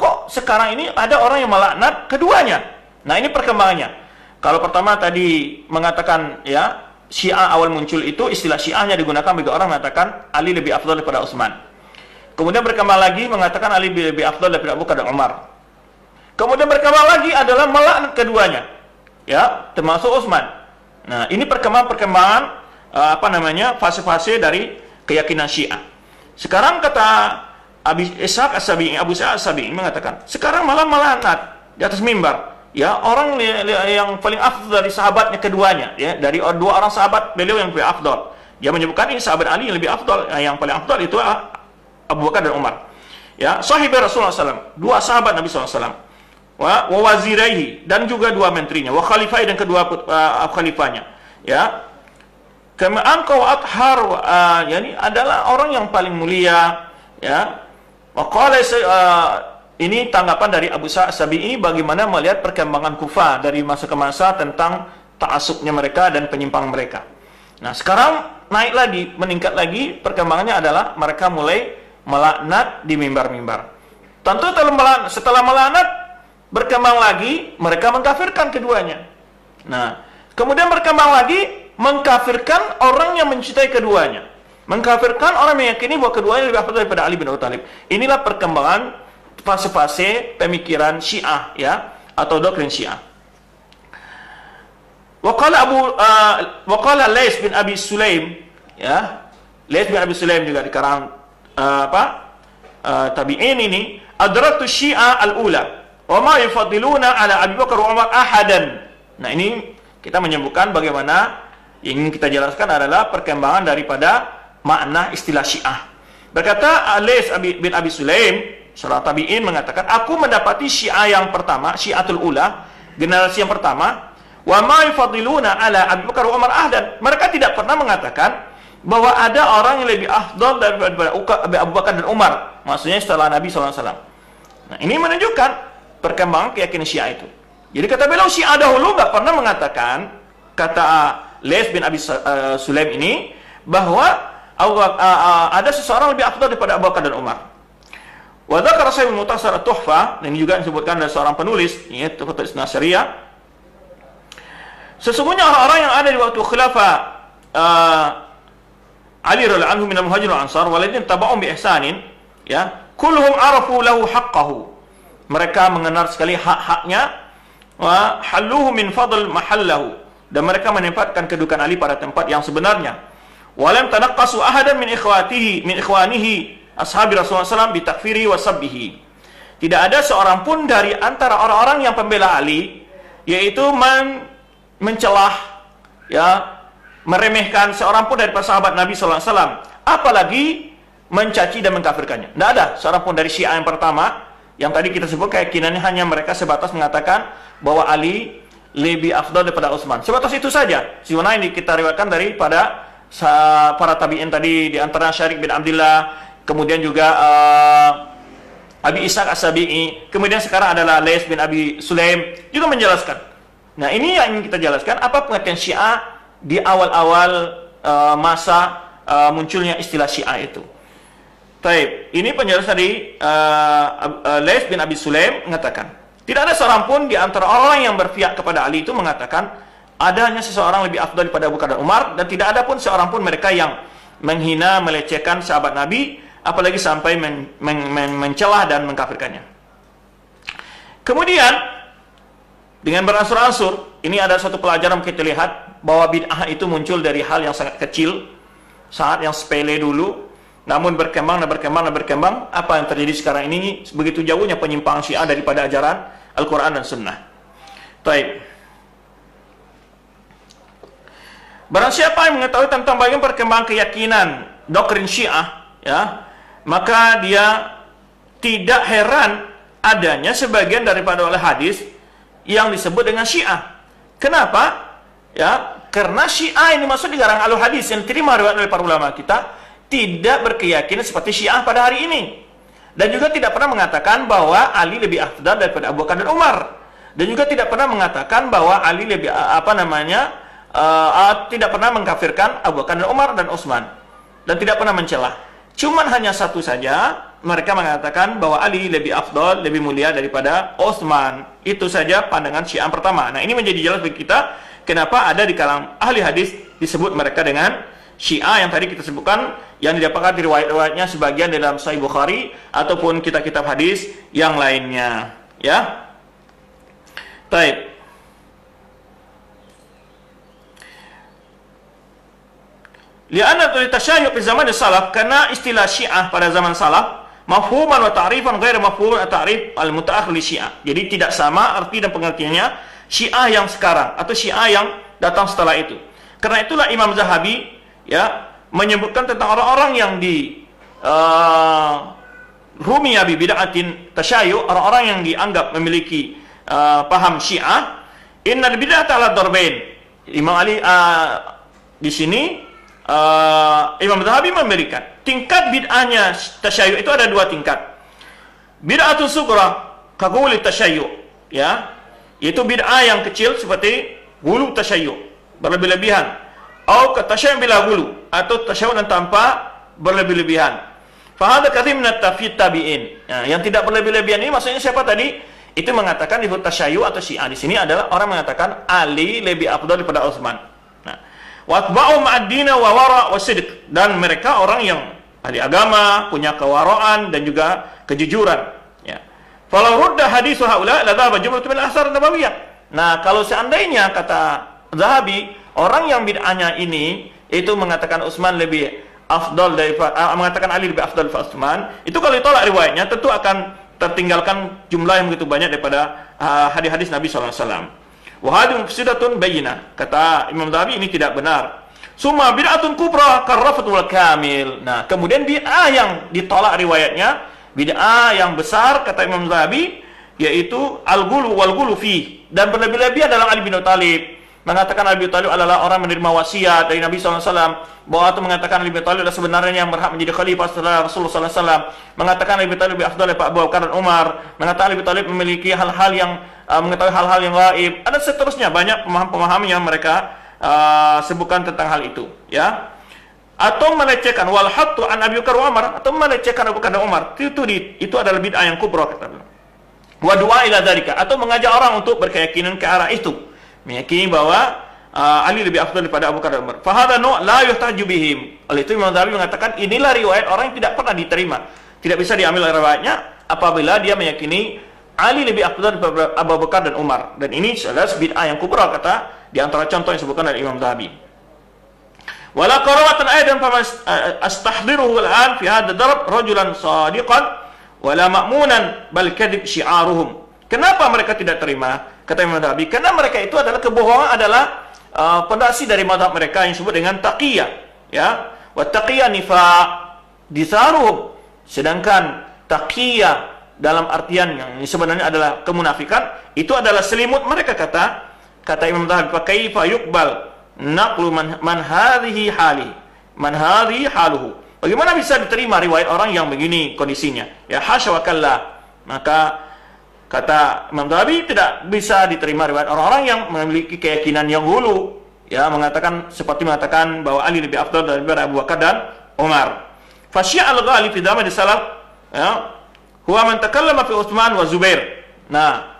ini ada orang yang melaknat keduanya. Nah, ini perkembangannya. Kalau pertama tadi mengatakan, ya, Syiah awal muncul itu, istilah Syiahnya digunakan bagi orang mengatakan Ali lebih afdal daripada Utsman. Kemudian berkembang lagi mengatakan Ali lebih afdal daripada Abu Bakar dan Umar. Kemudian berkembang lagi adalah melaknat keduanya, ya, termasuk Utsman. Nah, ini perkembangan fase-fase dari keyakinan Syiah. Sekarang kata Abu Ishaq As-Sabi'i mengatakan, sekarang malah melaknat di atas mimbar, ya, orang yang paling afdal dari sahabatnya keduanya, ya, dari 2 orang sahabat beliau yang lebih afdal. Dia menyebutkan ini sahabat Ali yang lebih afdal, yang paling afdal itu Abu Bakar dan Umar. Ya, sahibi Rasulullah SAW, 2 sahabat Nabi SAW. Wa waziraihi, dan juga 2 menterinya, wa khalifai, dan kedua khalifahnya, ya. Kama angkau athhar, yani adalah orang yang paling mulia, ya. Wa qala ini tanggapan dari Abu Ishaq As-Sabi'i bagaimana melihat perkembangan Kufah dari masa ke masa tentang ta'assubnya mereka dan penyimpangan mereka. Nah, sekarang naik lagi, meningkat lagi, perkembangannya adalah mereka mulai melaknat di mimbar-mimbar. Tentu setelah melaknat, berkembang lagi, mereka mengkafirkan keduanya. Nah, kemudian berkembang lagi, mengkafirkan orang yang mencintai keduanya. Mengkafirkan orang yang meyakini bahwa keduanya lebih afdal daripada Ali bin Abi Thalib. Inilah perkembangan fase-fase pemikiran Syiah, ya, atau doktrin Syiah. Waqala Laits bin Abi Sulaim, ya. Laits bin Abi Sulaim juga di kalangan tabi'in ini, adraktu Syiah al-ula wa ma yufaddiluna ala Abi Bakar wa Umar ahadan. Nah, ini kita menyebutkan bagaimana yang ingin kita jelaskan adalah perkembangan daripada makna istilah Syiah. Berkata Laits bin Abi Sulaim, seorang tabi'in, mengatakan, aku mendapati Syiah yang pertama, Syiatul Ula, generasi yang pertama, wa ma yufaddiluna ala Abi Bakar wa Umar ahdan. Mereka tidak pernah mengatakan bahwa ada orang yang lebih afdal daripada Abu Bakar dan Umar, maksudnya setelah Nabi SAW. Nah, ini menunjukkan perkembangan keyakinan Syiah itu. Jadi kata beliau, Syiah dahulu nggak pernah mengatakan, kata Laits bin Abi Sulaim ini, bahwa ada seseorang lebih afdal daripada Abu Bakar dan Umar. Wa dzakara Sahih Mukhtasar At-Tuhfah, ini juga disebutkan oleh seorang penulis, yaitu Tuhfah Nasiriyah. Sesungguhnya orang-orang yang ada di waktu khilafah Ali radhiyallahu anhu minal muhajirin wal ansar walakin tabauhum bi ihsanin, ya, kulluhum arafu lahu haqqahu. Mereka mengenal sekali hak-haknya, wa halluhu min fadl mahallahu, dan mereka menempatkan kedudukan Ali pada tempat yang sebenarnya. Walam tanaqqasu ahadan min ikhwanihi ashabi Rasulullah SAW bi takfiri wa sabbihi. Tidak ada seorang pun dari antara orang-orang yang pembela Ali, yaitu mencelah, ya, meremehkan seorang pun dari sahabat Nabi SAW, apalagi mencaci dan mengkafirkannya. Tidak ada seorang pun dari Syiah yang pertama, yang tadi kita sebut keyakinannya hanya mereka sebatas mengatakan bahwa Ali lebih afdal daripada Utsman. Sebatas itu saja. Sebenarnya ini kita riwayatkan daripada para tabi'in tadi, di antara Syarik bin Abdullah, kemudian juga Abi Ishaq As-Sabi'i, kemudian sekarang adalah Laits bin Abi Sulaim juga menjelaskan. Nah, ini yang ingin kita jelaskan, apa pengertian Syiah di awal-awal masa munculnya istilah Syiah itu. Taib, ini penjelasan dari Laits bin Abi Sulaim mengatakan, tidak ada seorang pun di antara orang yang berpihak kepada Ali itu mengatakan adanya seseorang lebih afdal daripada Abu Bakar dan Umar, dan tidak ada pun seorang pun mereka yang menghina, melecehkan sahabat Nabi, apalagi sampai mencelah dan mengkafirkannya. Kemudian dengan beransur-ansur, ini ada satu pelajaran kita lihat bahwa bid'ah itu muncul dari hal yang sangat kecil, saat yang sepele dulu, namun berkembang dan berkembang dan berkembang. Apa yang terjadi sekarang ini, begitu jauhnya penyimpangan Syiah daripada ajaran Al-Quran dan Sunnah. Taib. Barang siapa yang mengetahui tentang bagaimana perkembangan keyakinan doktrin Syiah, ya, maka dia tidak heran adanya sebagian daripada oleh hadis yang disebut dengan Syiah. Kenapa? Ya, karena Syiah ini masuk di kalangan ahlu hadis yang diterima riwayat oleh para ulama kita, tidak berkeyakinan seperti Syiah pada hari ini, dan juga tidak pernah mengatakan bahwa Ali lebih afdal daripada Abu Bakar dan Umar, dan juga tidak pernah mengatakan bahwa Ali lebih tidak pernah mengkafirkan Abu Bakar dan Umar dan Utsman, dan tidak pernah mencela. Cuman hanya satu saja, mereka mengatakan bahwa Ali lebih afdal, lebih mulia daripada Utsman. Itu saja pandangan Syiah pertama. Nah, ini menjadi jelas bagi kita kenapa ada di kalangan ahli hadis disebut mereka dengan Syiah yang tadi kita sebutkan, yang didapatkan di riwayat-riwayatnya sebagian dalam Sahih Bukhari ataupun kitab-kitab hadis yang lainnya, ya. Baik. Lianna tasyayyu' fi zaman salaf, karena istilah Syiah pada zaman salaf mafhuman wa ta'rifan ghair mafhum ta'rif al-mutaakhir li Syiah. Jadi tidak sama arti dan pengertiannya Syiah yang sekarang atau Syiah yang datang setelah itu. Karena itulah Imam Zahabi, ya, menyebutkan tentang orang-orang yang di rumiya bi bid'atin tasyayyu', orang-orang yang dianggap memiliki paham Syiah, innal bid'ata ala darbain. Imam Ali di sini Imam Zahabi memberikan tingkat bid'ahnya tasyayyu' itu ada dua tingkat. Bid'atun sughra kaquli tasyayyu', ya, yaitu bid'ah yang kecil seperti gulu tasyayyu', berlebih-lebihan, atau tasyayyu' bila gulu, atau tasyayyu' dan tanpa berlebih-lebihan. Fahada kathir min tabi'in. Nah, yang tidak berlebih-lebihan ini maksudnya siapa tadi? Itu mengatakan disebut tasyayyu atau Syiah. Di sini adalah orang mengatakan Ali lebih afdal daripada Utsman. Nah, wa atba'u ma'ad-dina wa wara' wa sidq, dan mereka orang yang ahli agama, punya kewaraan dan juga kejujuran, ya. Falau rudda haditsu haula la dhaba jumlatun min al-athar nabawiyah. Nah, kalau seandainya kata Zahabi, orang yang bid'ahnya ini itu mengatakan Utsman lebih afdal daripada mengatakan Ali lebih afdal daripada Utsman, itu kalau ditolak riwayatnya tentu akan tertinggalkan jumlah yang begitu banyak daripada hadis-hadis Nabi SAW. Wa hadhihi mufsidatun bayyinah. Kata Imam Zahabi ini tidak benar. Summa bid'atun kubra karrafatul kamil. Nah, kemudian bid'ah yang ditolak riwayatnya, bid'ah yang besar kata Imam Zahabi, yaitu al-ghulu wal ghulu fi, dan berlebih-lebihan dalam Ali bin Abi Thalib. Mengatakan Ali bin Abi Thalib adalah orang menerima wasiat dari Nabi SAW, bahwa itu mengatakan Ali bin Abi Thalib adalah sebenarnya yang berhak menjadi khalifah setelah Rasulullah SAW, mengatakan Ali bin Abi Thalib lebih afdal daripada Abu Bakar dan Umar, mengatakan Ali bin Abi Thalib memiliki hal-hal yang mengetahui hal-hal yang gaib, ada seterusnya banyak pemahaman yang mereka sebutkan tentang hal itu, ya. Atau melecehkan wal hattu an Abi Bakar wa Umar, atau melecehkan Abu Bakar dan Umar, itu adalah bid'ah yang kubra kata beliau. Wa du'a ila dzalika, atau mengajak orang untuk berkeyakinan ke arah itu, meyakini bahwa Ali lebih afdal daripada Abu Bakar dan Umar. Fa hadha la yuhtaju bihim. Oleh itu Imam Zahabi mengatakan inilah riwayat orang yang tidak pernah diterima, tidak bisa diambil riwayatnya apabila dia meyakini Ali lebih afdal daripada Abu Bakar dan Umar, dan ini adalah bid'ah yang kubra kata di antara contoh yang disebutkan oleh Imam Zahabi. Wala qarawatan aidan fa astahdiruhu al'an fi hadha darb rajulan sadiqan wala ma'munan bal kadhib syi'aruhum. Kenapa mereka tidak terima? Kata Imam Zahabi, karena mereka itu adalah kebohongan adalah pondasi dari mazhab mereka yang disebut dengan taqiyah, ya. Wa taqiyah nifaq disaruhum, sedangkan taqiyah dalam artian yang sebenarnya adalah kemunafikan, itu adalah selimut mereka kata Imam Zahabi. Fa kaifa yuqbal naqlu man hadhihi hali man hadhihi haluhu. Bagaimana bisa diterima riwayat orang yang begini kondisinya? Ya hasya wa kalla. Maka kata Imam Zahabi tidak bisa diterima riwayat orang-orang yang memiliki keyakinan yang hulu, ya, seperti mengatakan bahwa Ali lebih afdal daripada Abu Bakar dan Umar. Fa syi'a al-ghalib fi zaman salaf, ya, huwa man takallama fi Utsman wa Zubair. Nah,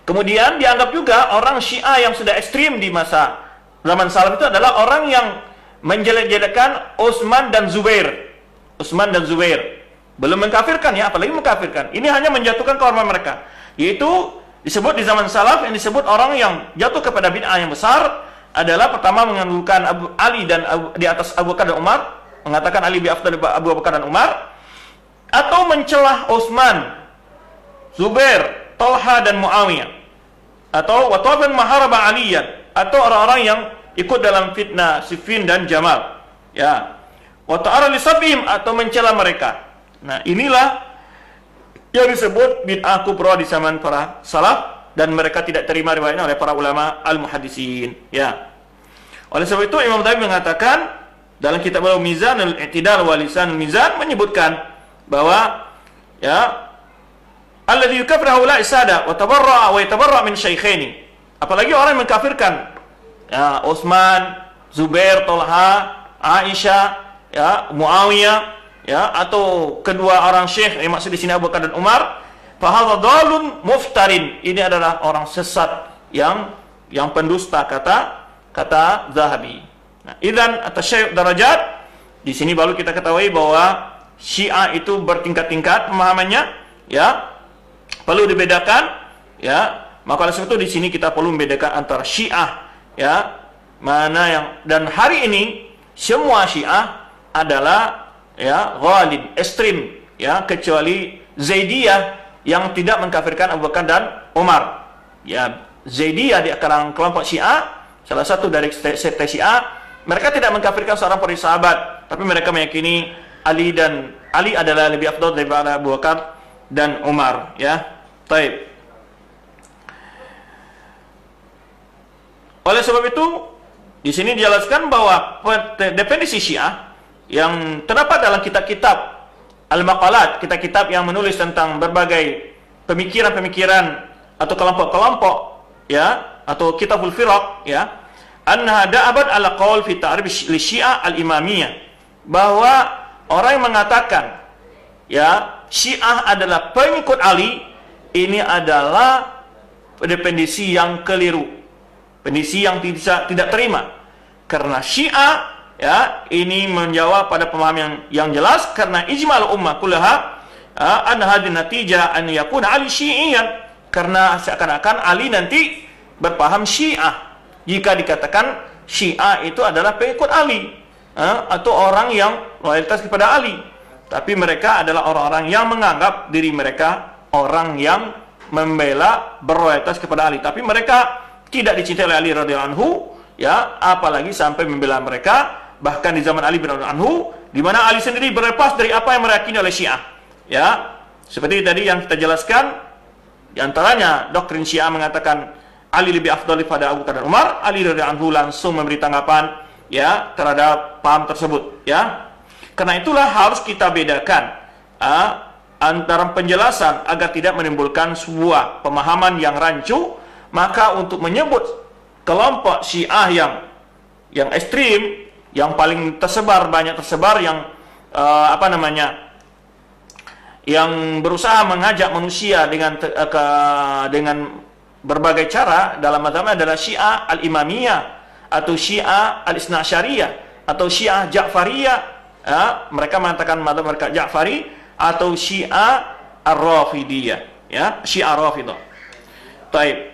kemudian dianggap juga orang Syiah yang sudah ekstrim di masa zaman salaf itu adalah orang yang menjelek-jelekkan Utsman dan Zubair. Utsman dan Zubair. Belum mengkafirkan, ya, apalagi mengkafirkan. Ini hanya menjatuhkan kehormatan mereka. Yaitu disebut di zaman salaf, yang disebut orang yang jatuh kepada bid'ah yang besar adalah pertama mengandungkan Ali dan di atas Abu Bakar dan Umar, mengatakan Ali lebih afdal daripada Abu Bakar dan Umar, atau mencelah Utsman, Zubair, Talha dan Muawiyah, atau watafan maharaba aliyan, atau orang-orang yang ikut dalam fitnah Siffin dan Jamal, ya, wa ta'ara li sabihim, atau mencela mereka. Nah, inilah yang disebut bid'ah kubra di zaman para salaf, dan mereka tidak terima riwayatnya oleh para ulama al-muhaddisin, ya. Oleh sebab itu Imam Zahabi mengatakan dalam kitab Mizan al-I'tidal wa Lisan al-Mizan menyebutkan bahwa, ya, alladzi yukaffiru haula'i sada wa tabarra'a wa yatabarra' min syaikhaini. Apalagi orang yang mengkafirkan, ya, Utsman, Zubair, Talha, Aisyah, ya, Muawiyah, ya, atau kedua orang syekh yang maksud di sini Abu Bakar dan Umar, fa hadza dhalun muftarin. Ini adalah orang sesat yang pendusta kata Zahabi. Nah, idzan at-tasyayyu' darajat. Di sini baru kita ketahui bahwa Syiah itu bertingkat-tingkat pemahamannya, ya. Perlu dibedakan, ya. Maka oleh sebab itu di sini kita perlu membedakan antara Syiah, ya, mana yang, dan hari ini semua Syiah adalah, ya, ghalib, ekstrim, ya, kecuali Zaidiyah yang tidak mengkafirkan Abu Bakar dan Umar. Ya, Zaidiyah di kalangan kelompok Syiah, salah satu dari sekte Syiah, mereka tidak mengkafirkan seorang para sahabat, tapi mereka meyakini Ali adalah lebih afdal daripada Abu Bakar dan Umar, ya. Baik. Oleh sebab itu, di sini dijelaskan bahwa definisi Syiah yang terdapat dalam kitab-kitab al-maqalat, kitab-kitab yang menulis tentang berbagai pemikiran-pemikiran atau kelompok-kelompok, ya, atau kitabul firaq, ya, anna da'abat ala qaul fi ta'rif li Syiah al-imamiyah, bahwa orang yang mengatakan ya Syiah adalah pengikut Ali, ini adalah definisi yang keliru, definisi yang tidak terima. Karena Syiah ya ini menjawab pada pemahaman yang jelas, karena ijma'ul ummah kullaha an hadhihi natijah an yakuna Ali Syi'iyan, karena seakan-akan Ali nanti berpaham Syiah jika dikatakan Syiah itu adalah pengikut Ali atau orang yang loyalitas kepada Ali. Tapi mereka adalah orang-orang yang menganggap diri mereka orang yang membela berloyalitas kepada Ali, tapi mereka tidak dicintai oleh Ali radhiyallahu anhu, ya, apalagi sampai membela mereka. Bahkan di zaman Ali bin Anhu, di mana Ali sendiri berlepas dari apa yang meyakini oleh Syiah, ya, seperti tadi yang kita jelaskan. Di antaranya doktrin Syiah mengatakan Ali lebih afdal pada Abu Bakar dan Umar. Ali radhiyallahu anhu langsung memberi tanggapan ya terhadap paham tersebut, ya. Karena itulah harus kita bedakan antara penjelasan agar tidak menimbulkan sebuah pemahaman yang rancu. Maka untuk menyebut kelompok Syiah yang ekstrim, yang paling tersebar, banyak tersebar, yang yang berusaha mengajak manusia dengan berbagai cara dalam mazhabnya adalah Syiah al-Imamiyah atau Syiah al-Itsna Asyariyah atau Syiah Ja'fariyah. Mereka mengatakan mazhab mereka Ja'fari atau Syiah Ar-Rafidiyah, ya, Syiah Rafidah. Baik.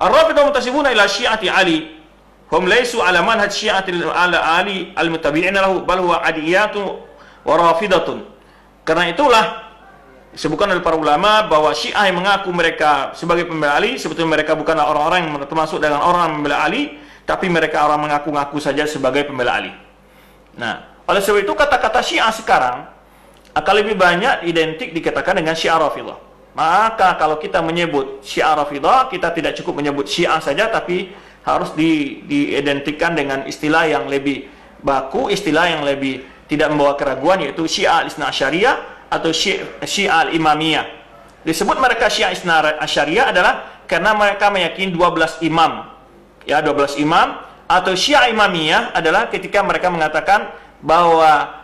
Ar-Rafidah muntasibuna ila Syi'ati Ali. Hum laysu ala manhaj Syi'ati Ali al-muttabi'ina lahu, bal huwa adiyatu wa rafidatun. Karena itulah disebutkan oleh para ulama bahwa Syiah yang mengaku mereka sebagai pembela Ali, sebetulnya mereka bukanlah orang-orang yang termasuk dengan orang yang membela Ali, tapi mereka orang mengaku-ngaku saja sebagai pembela Ali. Nah, oleh sebab itu kata-kata Syiah sekarang akan lebih banyak identik dikatakan dengan Syiah Rafidah. Maka kalau kita menyebut Syiah Rafidah, kita tidak cukup menyebut Syiah saja, tapi harus diidentikan dengan istilah yang lebih baku, istilah yang lebih tidak membawa keraguan, yaitu Syiah al-Itsna Asyariyah atau Syiah al-Imamiyah. Disebut mereka Syiah Itsna Asyariyah adalah karena mereka meyakini 12 imam. Ya, 12 imam. Atau Syiah Imamiyah adalah ketika mereka mengatakan bahwa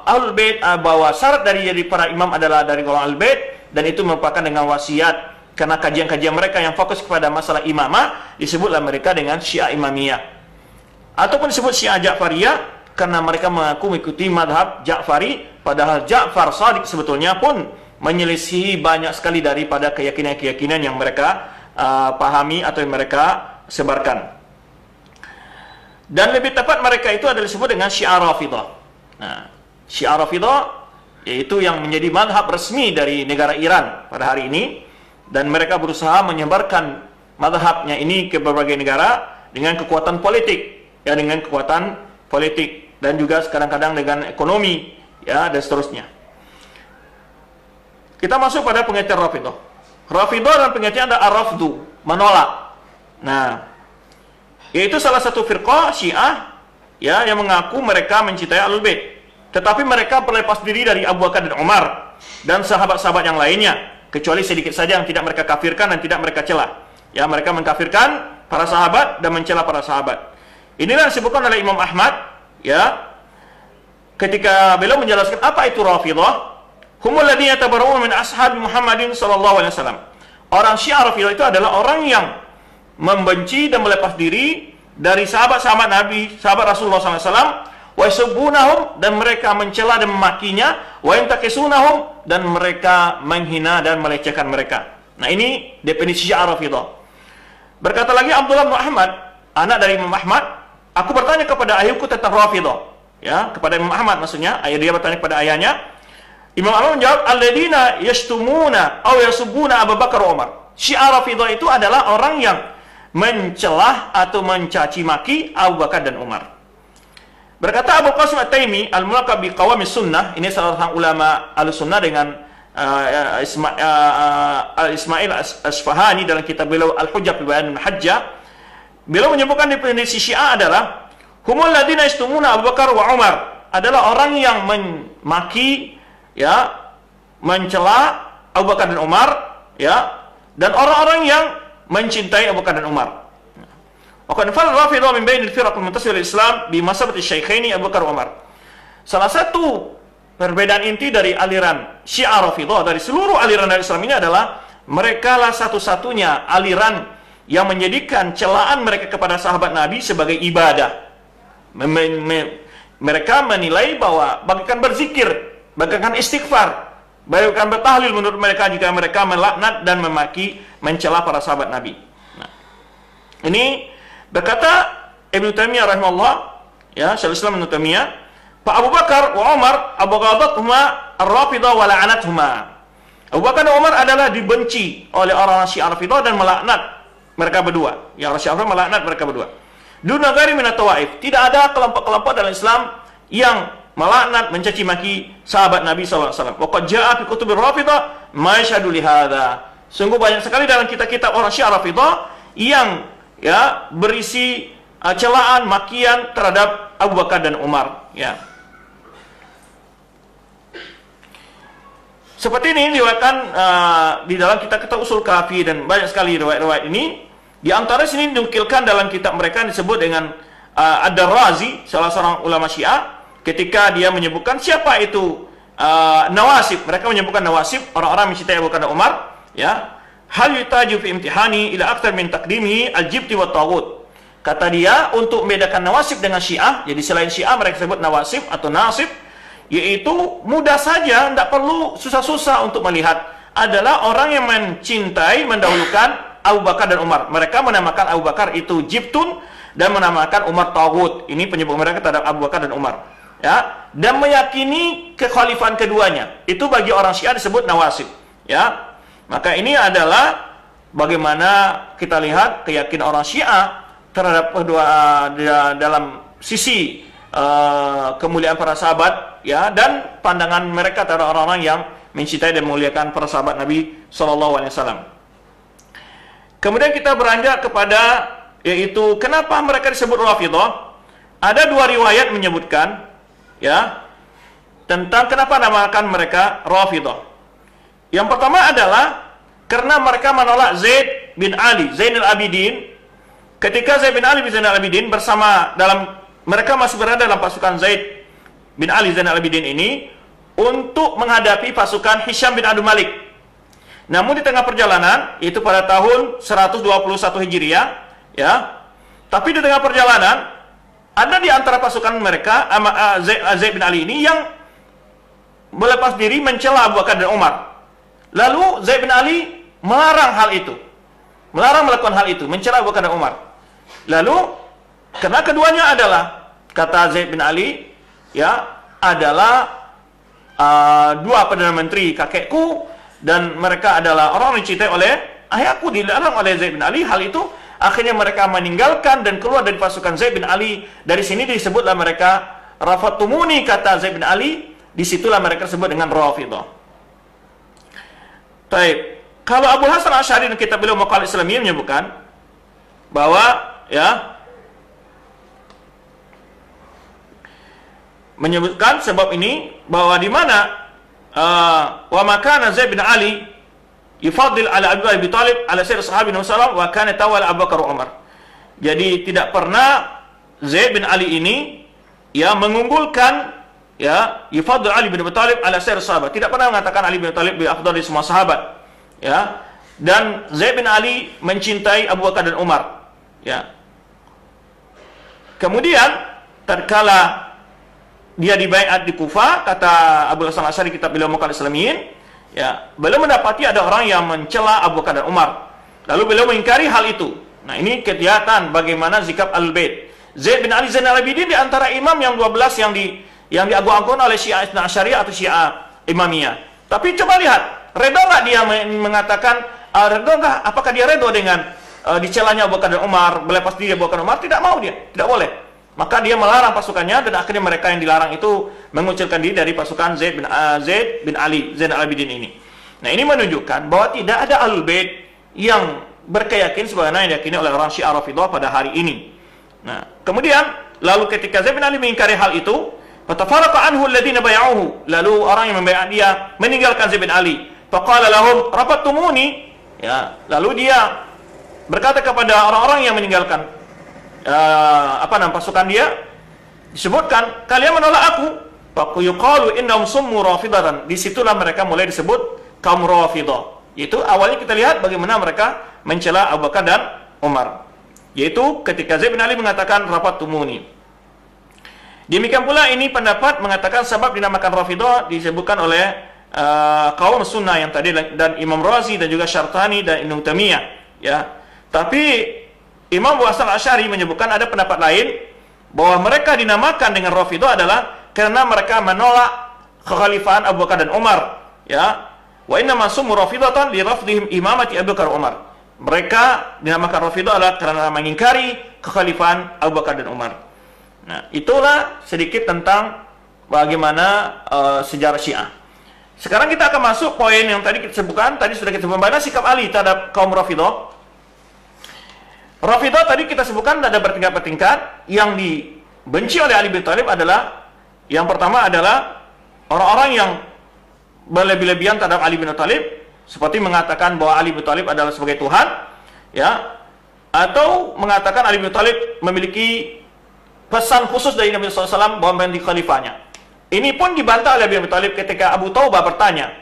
Ahlul Bait, bahwa syarat dari jadi para imam adalah dari golongan Ahlul Bait, dan itu merupakan dengan wasiat. Karena kajian-kajian mereka yang fokus kepada masalah imamah, disebutlah mereka dengan Syiah Imamiyah. Ataupun disebut Syiah Ja'fariyah karena mereka mengaku mengikuti madhab Ja'fari, padahal Ja'far Shadiq sebetulnya pun menyelisihi banyak sekali daripada keyakinan-keyakinan yang mereka pahami atau yang mereka sebarkan. Dan lebih tepat mereka itu adalah disebut dengan Syiah Rafidah. Nah, Syiah Rafidah yaitu yang menjadi madhab resmi dari negara Iran pada hari ini, dan mereka berusaha menyebarkan madhabnya ini ke berbagai negara dengan kekuatan politik, ya, dengan kekuatan politik, dan juga kadang-kadang dengan ekonomi, ya, dan seterusnya. Kita masuk pada pengertian Rafidah. Rafidah dan pengertian ada ar-rafdu, menolak. Nah, yaitu salah satu firqah Syiah, ya, yang mengaku mereka mencintai Ahlul Bait, tetapi mereka berlepas diri dari Abu Bakar dan Umar dan sahabat-sahabat yang lainnya, kecuali sedikit saja yang tidak mereka kafirkan dan tidak mereka celah. Ya, mereka mengkafirkan para sahabat dan mencela para sahabat. Inilah yang disebutkan oleh Imam Ahmad, ya, ketika beliau menjelaskan apa itu Rafidah. Humul ladzina tabarra'u min ashabi Muhammadin sallallahu alaihi wasallam. Orang Syiah Rafidah itu adalah orang yang membenci dan melepas diri dari sahabat-sahabat Nabi, sahabat Rasulullah SAW, wa yasubbunahum, dan mereka mencela dan memakinya, wa yantaqisunahum, dan mereka menghina dan melecehkan mereka. Nah, ini definisi Syiah Rafidah. Berkata lagi Abdullah bin Ahmad, anak dari Imam Ahmad, aku bertanya kepada ayahku tentang Rafidah, ya, kepada Imam Ahmad maksudnya, ayah dia bertanya kepada ayahnya. Imam Ahmad menjawab, alladzina yashtumuna aw yasubbuna Abu Bakar wa Umar. Syiah Rafidah itu adalah orang yang mencelah atau mencaci maki Abu Bakar dan Umar. Berkata Abu Qasim At-Taimi al-mulaqab bi qawamis sunnah, ini salah seorang ulama al-sunnah dengan Ismail Asfahani dalam kitab beliau Al-Hujjah fi Bayan al-Hajjah. Beliau menyebutkan definisi Syiah adalah humul ladzina yastumuna Abu Bakar wa Umar, adalah orang yang memaki, ya, mencela Abu Bakar dan Umar, ya, dan orang-orang yang mencintai Abu Bakar dan Umar. Wa qad fal Rafidhah min bainil firaq al-muntasibah lil Islam bi masabati syaikhaini Abu Bakar wa Umar. Salah satu perbedaan inti dari aliran Syiah Rafidhah dari seluruh aliran dari Islam ini adalah mereka lah satu-satunya aliran yang menjadikan celaan mereka kepada sahabat Nabi sebagai ibadah. Mereka menilai bahwa bagaikan berzikir, bagaikan istighfar, bagaikan bertahlil menurut mereka jika mereka melaknat dan memaki, mencela para sahabat Nabi. Nah, ini berkata Ibnu Taimiyah rahimahullah, ya, Syekhul Islam Ibnu Taimiyah, Pak Abu Bakar wa Umar abghadathuma ar-Rafidhah wa la'anathuma. Abu Bakar dan Umar adalah dibenci oleh orang Syiah Rafidhah dan melaknat mereka berdua. Ya, orang Syiah melaknat mereka berdua. Duna ghairi min at-tawaif. Tidak ada kelompok-kelompok dalam Islam yang melaknat, mencaci maki sahabat Nabi SAW. Wa qad jaa'a fi kutubir Rafidhah ma yashhadu li hadza. Sungguh banyak sekali dalam kitab-kitab orang Syiah Rafidhah yang ya berisi celaan, makian terhadap Abu Bakar dan Umar, ya. Seperti ini diriwayatkan di dalam kitab-kitab usul kafi dan banyak sekali riwayat-riwayat ini. Di antara sini dinukilkan dalam kitab mereka yang disebut dengan Ad-Darrazi, salah seorang ulama Syiah, ketika dia menyebutkan siapa itu Nawasib. Mereka menyebutkan Nawasib, orang-orang mencintai Abu Bakar dan Umar, ya. Hal yutaju fi imtihani ila akthar min taqdimihi al-jibti wa taghut. Kata dia, untuk membedakan Nawasib dengan Syiah, jadi selain Syiah mereka sebut Nawasib atau Nasib, yaitu mudah saja, tidak perlu susah-susah untuk melihat, adalah orang yang mencintai, mendahulukan Abu Bakar dan Umar. Mereka menamakan Abu Bakar itu Jibtun dan menamakan Umar Taghut. Ini penyebut mereka terhadap Abu Bakar dan Umar, ya. Dan meyakini kekhalifan keduanya. Itu bagi orang Syiah disebut Nawasib, ya. Maka ini adalah bagaimana kita lihat keyakinan orang Syiah terhadap kedua dalam sisi kemuliaan para sahabat, ya, dan pandangan mereka terhadap orang-orang yang mencintai dan memuliakan para sahabat Nabi SAW. Kemudian kita beranjak kepada, yaitu kenapa mereka disebut Rafidhah. Ada dua riwayat menyebutkan, ya, tentang kenapa namakan mereka Rafidhah. Yang pertama adalah karena mereka menolak Zaid bin Ali, Zainal Abidin. Ketika Zaid bin Ali bin Zainal Abidin bersama mereka masih berada dalam pasukan Zaid bin Ali Zainal Abidin ini untuk menghadapi pasukan Hisham bin Abdul Malik. Namun di tengah perjalanan, itu pada tahun 121 Hijriah, ya. Tapi di tengah perjalanan ada di antara pasukan mereka Zaid bin Ali ini yang melepas diri mencela Abu Bakar dan Umar. Lalu Zaid bin Ali melarang hal itu. Melarang melakukan hal itu, mencela Abu Bakar dan Umar. Lalu karena keduanya adalah, kata Zaid bin Ali, ya, adalah dua Perdana Menteri kakekku, dan mereka adalah orang yang dicintai oleh ayahku, dilarang oleh Zaid bin Ali. Hal itu akhirnya mereka meninggalkan dan keluar dari pasukan Zaid bin Ali. Dari sini disebutlah mereka Rafatumuni, kata Zaid bin Ali. Disitulah mereka disebut dengan Rafidhah. Baik. Kalau Abu Hasan Asy'ari dan kitab beliau Maqalat Islamiyah menyebutkan bahwa, ya, menyebutkan sebab ini bahwa di mana wa makana Zaid bin Ali yufaddil ala Abi Thalib ala sayyid sahabi Nabi sallallahu wa kana tawalla Abu Bakar Umar. Jadi tidak pernah Zaid bin Ali ini, ya, mengunggulkan, ya, yufaddil Ali bin Abi Thalib ala sayyid sahabat. Tidak pernah mengatakan Ali bin Abi Thalib lebih afdal dari semua sahabat, ya. Dan Zaid bin Ali mencintai Abu Bakar dan Umar, ya. Kemudian tatkala dia dibaiat di Kufah, kata Abu Hasan Asy'ari kitab beliau Maqalat Islamiyyin, ya, beliau mendapati ada orang yang mencela Abu Bakar dan Umar. Lalu beliau mengingkari hal itu. Nah, ini kelihatan bagaimana sikap Al-Bait. Zaid bin Ali Zainal Abidin di antara imam yang 12 yang diagung-agungkan oleh Syiah Itsna Asy'ariyah atau Syiah Imamiyah. Tapi coba lihat, reda nggak dia mengatakan, reda nggak? Apakah dia reda dengan dicelanya Abu Bakar dan Umar, melepas diri Abu Bakar dan Umar? Tidak mau dia, tidak boleh. Maka dia melarang pasukannya, dan akhirnya mereka yang dilarang itu mengucilkan diri dari pasukan Zaid bin Ali Zainal Abidin ini. Nah, ini menunjukkan bahwa tidak ada Ahlul Bait yang berkeyakinan sebagaimana yang diyakini oleh orang Syiah Rafidhah pada hari ini. Nah, kemudian lalu ketika Zaid bin Ali mengingkari hal itu, fatafaraqa anhu alladziina bay'uhu, lalu orang yang membaiat dia meninggalkan Zaid bin Ali. Faqala lahum rafattumuni, ya, lalu dia berkata kepada orang-orang yang meninggalkan pasukan dia, disebutkan kalian menolak aku. Yuqalu innahum summu rafidatan. Disitulah mereka mulai disebut kaum Rafidah. Yaitu awalnya kita lihat bagaimana mereka mencela Abu Bakar dan Umar. Yaitu ketika Zaid bin Ali mengatakan rapat tumuni. Demikian pula ini pendapat mengatakan sebab dinamakan Rafidah disebutkan oleh kaum sunnah yang tadi, dan Imam Razi dan juga Syartani dan Ibnu Taimiyah, ya. Tapi Imam Abu Hasan Asy'ari menyebutkan ada pendapat lain bahwa mereka dinamakan dengan Rafidah adalah karena mereka menolak kekhalifahan Abu Bakar dan Umar, ya. Wa inna ma summu rafidatan li rafdihim imamati Abu Bakar Umar. Mereka dinamakan Rafidah adalah karena mengingkari kekhalifahan Abu Bakar dan Umar. Nah, itulah sedikit tentang bagaimana sejarah Syiah. Sekarang kita akan masuk poin yang tadi kita sebutkan, tadi sudah kita membahas sikap Ali terhadap kaum Rafidah. Rafidah tadi kita sebutkan ada bertingkat-bertingkat. Yang dibenci oleh Ali bin Thalib adalah, yang pertama adalah orang-orang yang berlebih-lebihan terhadap Ali bin Thalib, seperti mengatakan bahwa Ali bin Thalib adalah sebagai Tuhan, ya, atau mengatakan Ali bin Thalib memiliki pesan khusus dari Nabi SAW bahwa menjadi khalifahnya. Ini pun dibantah oleh Ali bin Thalib ketika Abu Taubah bertanya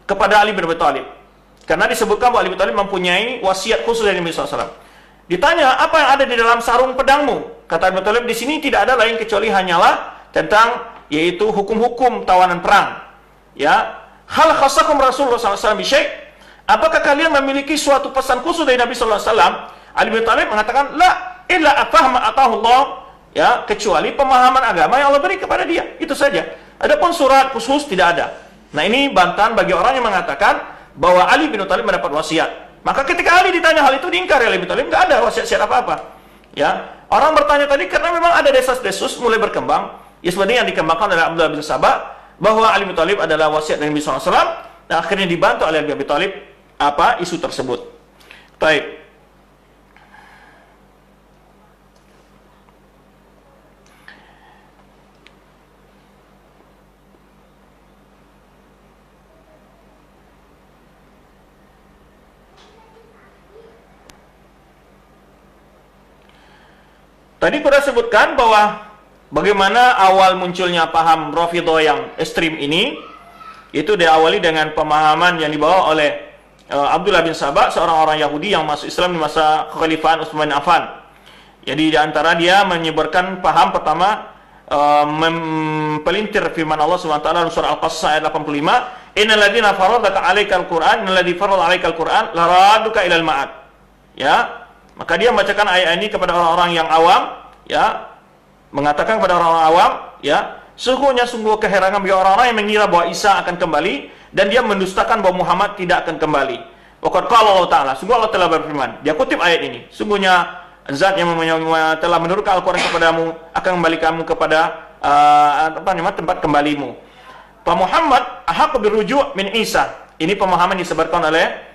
kepada Ali bin Thalib, karena disebutkan bahwa Ali bin Thalib mempunyai wasiat khusus dari Nabi SAW. Ditanya, apa yang ada di dalam sarung pedangmu? Kata Ali bin Thalib, di sini tidak ada lain kecuali hanyalah tentang yaitu hukum-hukum tawanan perang. Ya, hal khassakum Rasulullah SAW bisyai'? Apakah kalian memiliki suatu pesan khusus dari Nabi SAW? Ali bin Thalib mengatakan, la illa afahma atahullah, ya, kecuali pemahaman agama yang Allah beri kepada dia. Itu saja. Adapun surat khusus tidak ada. Nah, ini bantahan bagi orang yang mengatakan bahwa Ali bin Thalib mendapat wasiat. Maka ketika Ali ditanya hal itu, diingkari Ali bin Thalib, tidak ada wasiat apa-apa. Ya, orang bertanya tadi karena memang ada desas-desus mulai berkembang. Ya, sebenarnya yang dikembangkan oleh Abdullah bin Sabah bahwa Ali bin Thalib adalah wasiat dari Nabi SAW, dan akhirnya dibantu oleh Ali bin Thalib isu tersebut. Baik. Tadi kita sebutkan bahwa bagaimana awal munculnya paham Rafidah yang ekstrim ini, itu diawali dengan pemahaman yang dibawa oleh Abdullah bin Sabah, seorang orang Yahudi yang masuk Islam di masa kekhalifahan Utsman bin Affan. Jadi di antara dia menyebarkan paham pertama, mempelintir firman Allah Subhanahu wa taala dalam surah Al-Qasas ayat 85, "Innal ladzina faradaka 'alaikal Qur'an, innal ladzi farada 'alaikal Qur'an la raduka ilal ma'ad." Ya, maka dia membacakan ayat ini kepada orang-orang yang awam, ya, mengatakan kepada orang-orang awam, ya, sungguh keherangan bagi orang-orang yang mengira bahwa Isa akan kembali dan dia mendustakan bahwa Muhammad tidak akan kembali. Waqad qala Allah Ta'ala, sungguh Allah telah berfirman. Dia kutip ayat ini, sungguhnya zat yang telah menurunkan Al-Quran kepadamu akan kembalikanmu kepada tempat kembalimu. Pak Muhammad ahaq biruju' min Isa. Ini pemahaman disebarkan oleh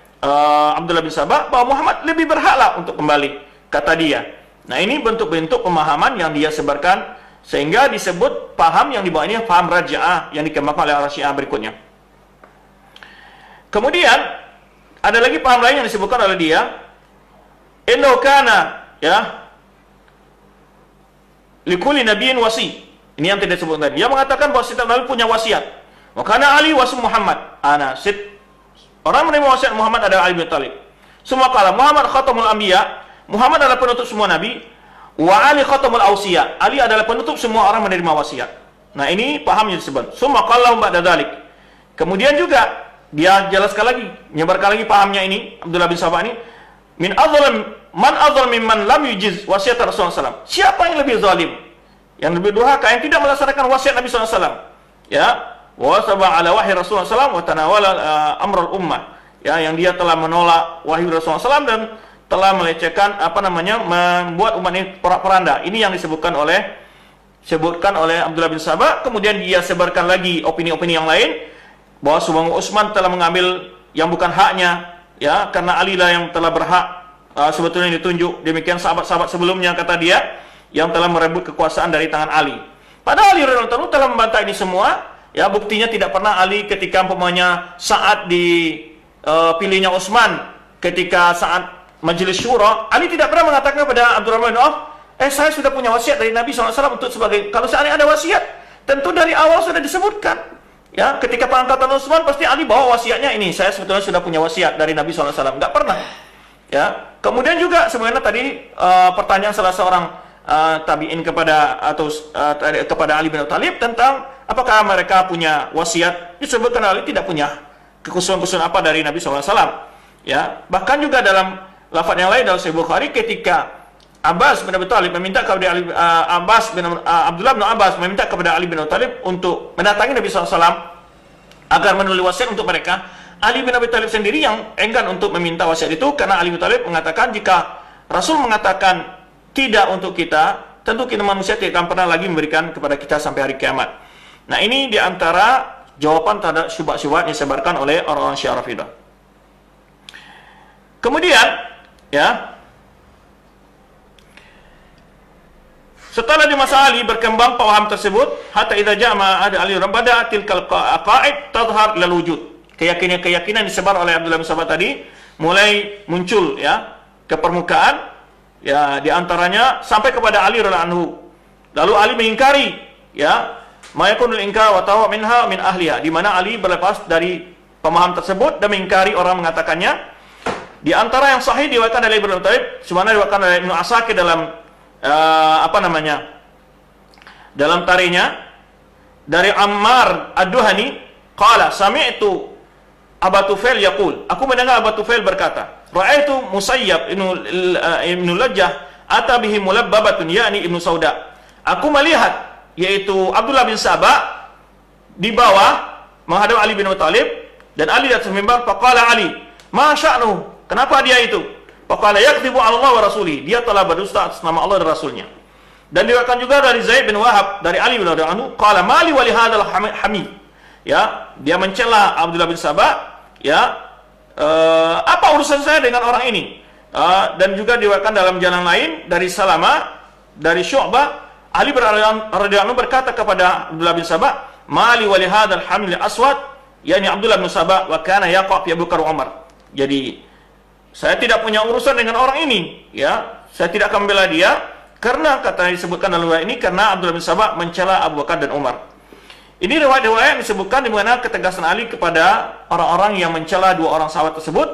Abdullah bin Sabah bahwa Muhammad lebih berhaklah untuk kembali, kata dia. Nah, ini bentuk-bentuk pemahaman yang dia sebarkan sehingga disebut paham yang dibawa ini paham Raja'ah yang dikembangkan oleh orang Syiah berikutnya. Kemudian ada lagi paham lain yang disebutkan oleh dia, innahu kana, ya, likulli nabiyyin wasi. Ini yang tidak disebut tadi. Dia mengatakan bahwa setiap nabi punya wasiat. Wa kana Ali wasu Muhammad. Orang menerima wasiat Muhammad adalah Ali bin Thalib. Semua kala Muhammad khatamul anbiya, Muhammad adalah penutup semua nabi, wa Ali khatamul ausiya, Ali adalah penutup semua orang menerima wasiat. Nah, ini paham yang disebut. Semua kala ba'da dzalik. Kemudian juga dia jelaskan lagi, menyebarkan lagi pahamnya ini, Abdullah bin Sabah ini, man adzlam mimman lam yujiz wasiat Rasulullah SAW. Siapa yang lebih zalim? Yang lebih durhaka, yang tidak melaksanakan wasiat Nabi SAW. Ya, wa sabah ala wahyi Rasulullah SAW wa tanawala amrul ummah. Ya, yang dia telah menolak wahyu Rasulullah SAW dan telah melecehkan membuat umat ini porak-poranda. Ini yang disebutkan oleh Abdullah bin Sabah. Kemudian dia sebarkan lagi opini-opini yang lain bahwa Subhanallah Utsman telah mengambil yang bukan haknya, ya, karena Ali lah yang telah berhak sebetulnya ditunjuk. Demikian sahabat-sahabat sebelumnya, kata dia, yang telah merebut kekuasaan dari tangan Ali. Padahal Ali radhiyallahu anhu telah membantah ini semua. Ya, buktinya tidak pernah Ali ketika saat dipilihnya Utsman, ketika saat Majelis Syura, Ali tidak pernah mengatakan kepada Abdurrahman bin Auf, saya sudah punya wasiat dari Nabi SAW untuk sebagai, kalau seandainya ada wasiat, tentu dari awal sudah disebutkan. Ya, ketika pengangkatan Utsman pasti Ali bawa wasiatnya ini, saya sebetulnya sudah punya wasiat dari Nabi SAW. Enggak pernah. Ya, kemudian juga sebenarnya tadi pertanyaan salah seorang tabi'in kepada kepada Ali bin Abi Thalib tentang apakah mereka punya wasiat. Disebutkan Ali tidak punya kekhususan-kekhususan apa dari Nabi SAW. Ya, bahkan juga dalam lafaz yang lain dalam Sahih Bukhari ketika Abbas bin Abi Thalib meminta kepada Abdullah bin Abbas meminta kepada Ali bin Abi Thalib untuk mendatangi Nabi SAW agar menulis wasiat untuk mereka. Ali bin Abi Thalib sendiri yang enggan untuk meminta wasiat itu karena Ali bin Abi Thalib mengatakan jika Rasul mengatakan tidak untuk kita, tentu kita manusia tidak akan pernah lagi memberikan kepada kita sampai hari kiamat. Nah, ini diantara jawaban terhadap syubhat-syubhat yang disebarkan oleh orang-orang Syiah Rafidah. Kemudian, ya, setelah di masa Ali berkembang paham tersebut, hatta idza jama ada Ali rabbada tilkal aqaid tadhhar lil wujud. Keyakinan disebar oleh Abdullah bin Sabah tadi mulai muncul ya ke permukaan, ya di antaranya sampai kepada Ali radhiyallahu anhu. Lalu Ali mengingkari ya ma yakunul inkar wa tawa minha min ahliha, di mana Ali berlepas dari pemahaman tersebut dan mengingkari orang mengatakannya. Di antara yang sahih diriwayatkan dari Ibnu Talib, sebenarnya diriwayatkan oleh Ibnu Asakir dalam dalam tarikhnya dari Ammar Ad-Duhani qala sami'tu Abu Tufail yaqul, aku mendengar Abu Tufail berkata, ra'aitu Musayyab ibnu Lajjah ata bihi mulabbabatun yakni Ibnu Sauda. Aku melihat yaitu Abdullah bin Sabah di bawah menghadap Ali bin Abi Thalib dan Ali di atas mimbar. Faqala Ali, ma sya'nu, kenapa dia itu? Faqala yakdzibu 'ala Allah wa rasuli, dia telah berdusta atas nama Allah dan Rasulnya. Dan diriwayatkan juga dari Zaid bin Wahab dari Ali bin Abi Thalib, qala mali wa li hadzal hamid. Ya, dia mencela Abdullah bin Sabah, ya, apa urusan saya dengan orang ini? Dan juga diriwayatkan dalam jalan lain dari Salama dari Syu'bah, Ali radhiyallahu anhu berkata kepada Abdullah bin Sabah, mali wa li hadzal hamil aswad, yakni Abdullah bin Sabah, wa kana yaqa fi Abu Bakar Umar. Jadi saya tidak punya urusan dengan orang ini, ya. Saya tidak akan membela dia karena kata disebutkan dalam riwayat ini karena Abdullah bin Sabah mencela Abu Bakar dan Umar. Ini riwayat-riwayat yang disebutkan di mana ketegasan Ali kepada orang-orang yang mencela dua orang sahabat tersebut.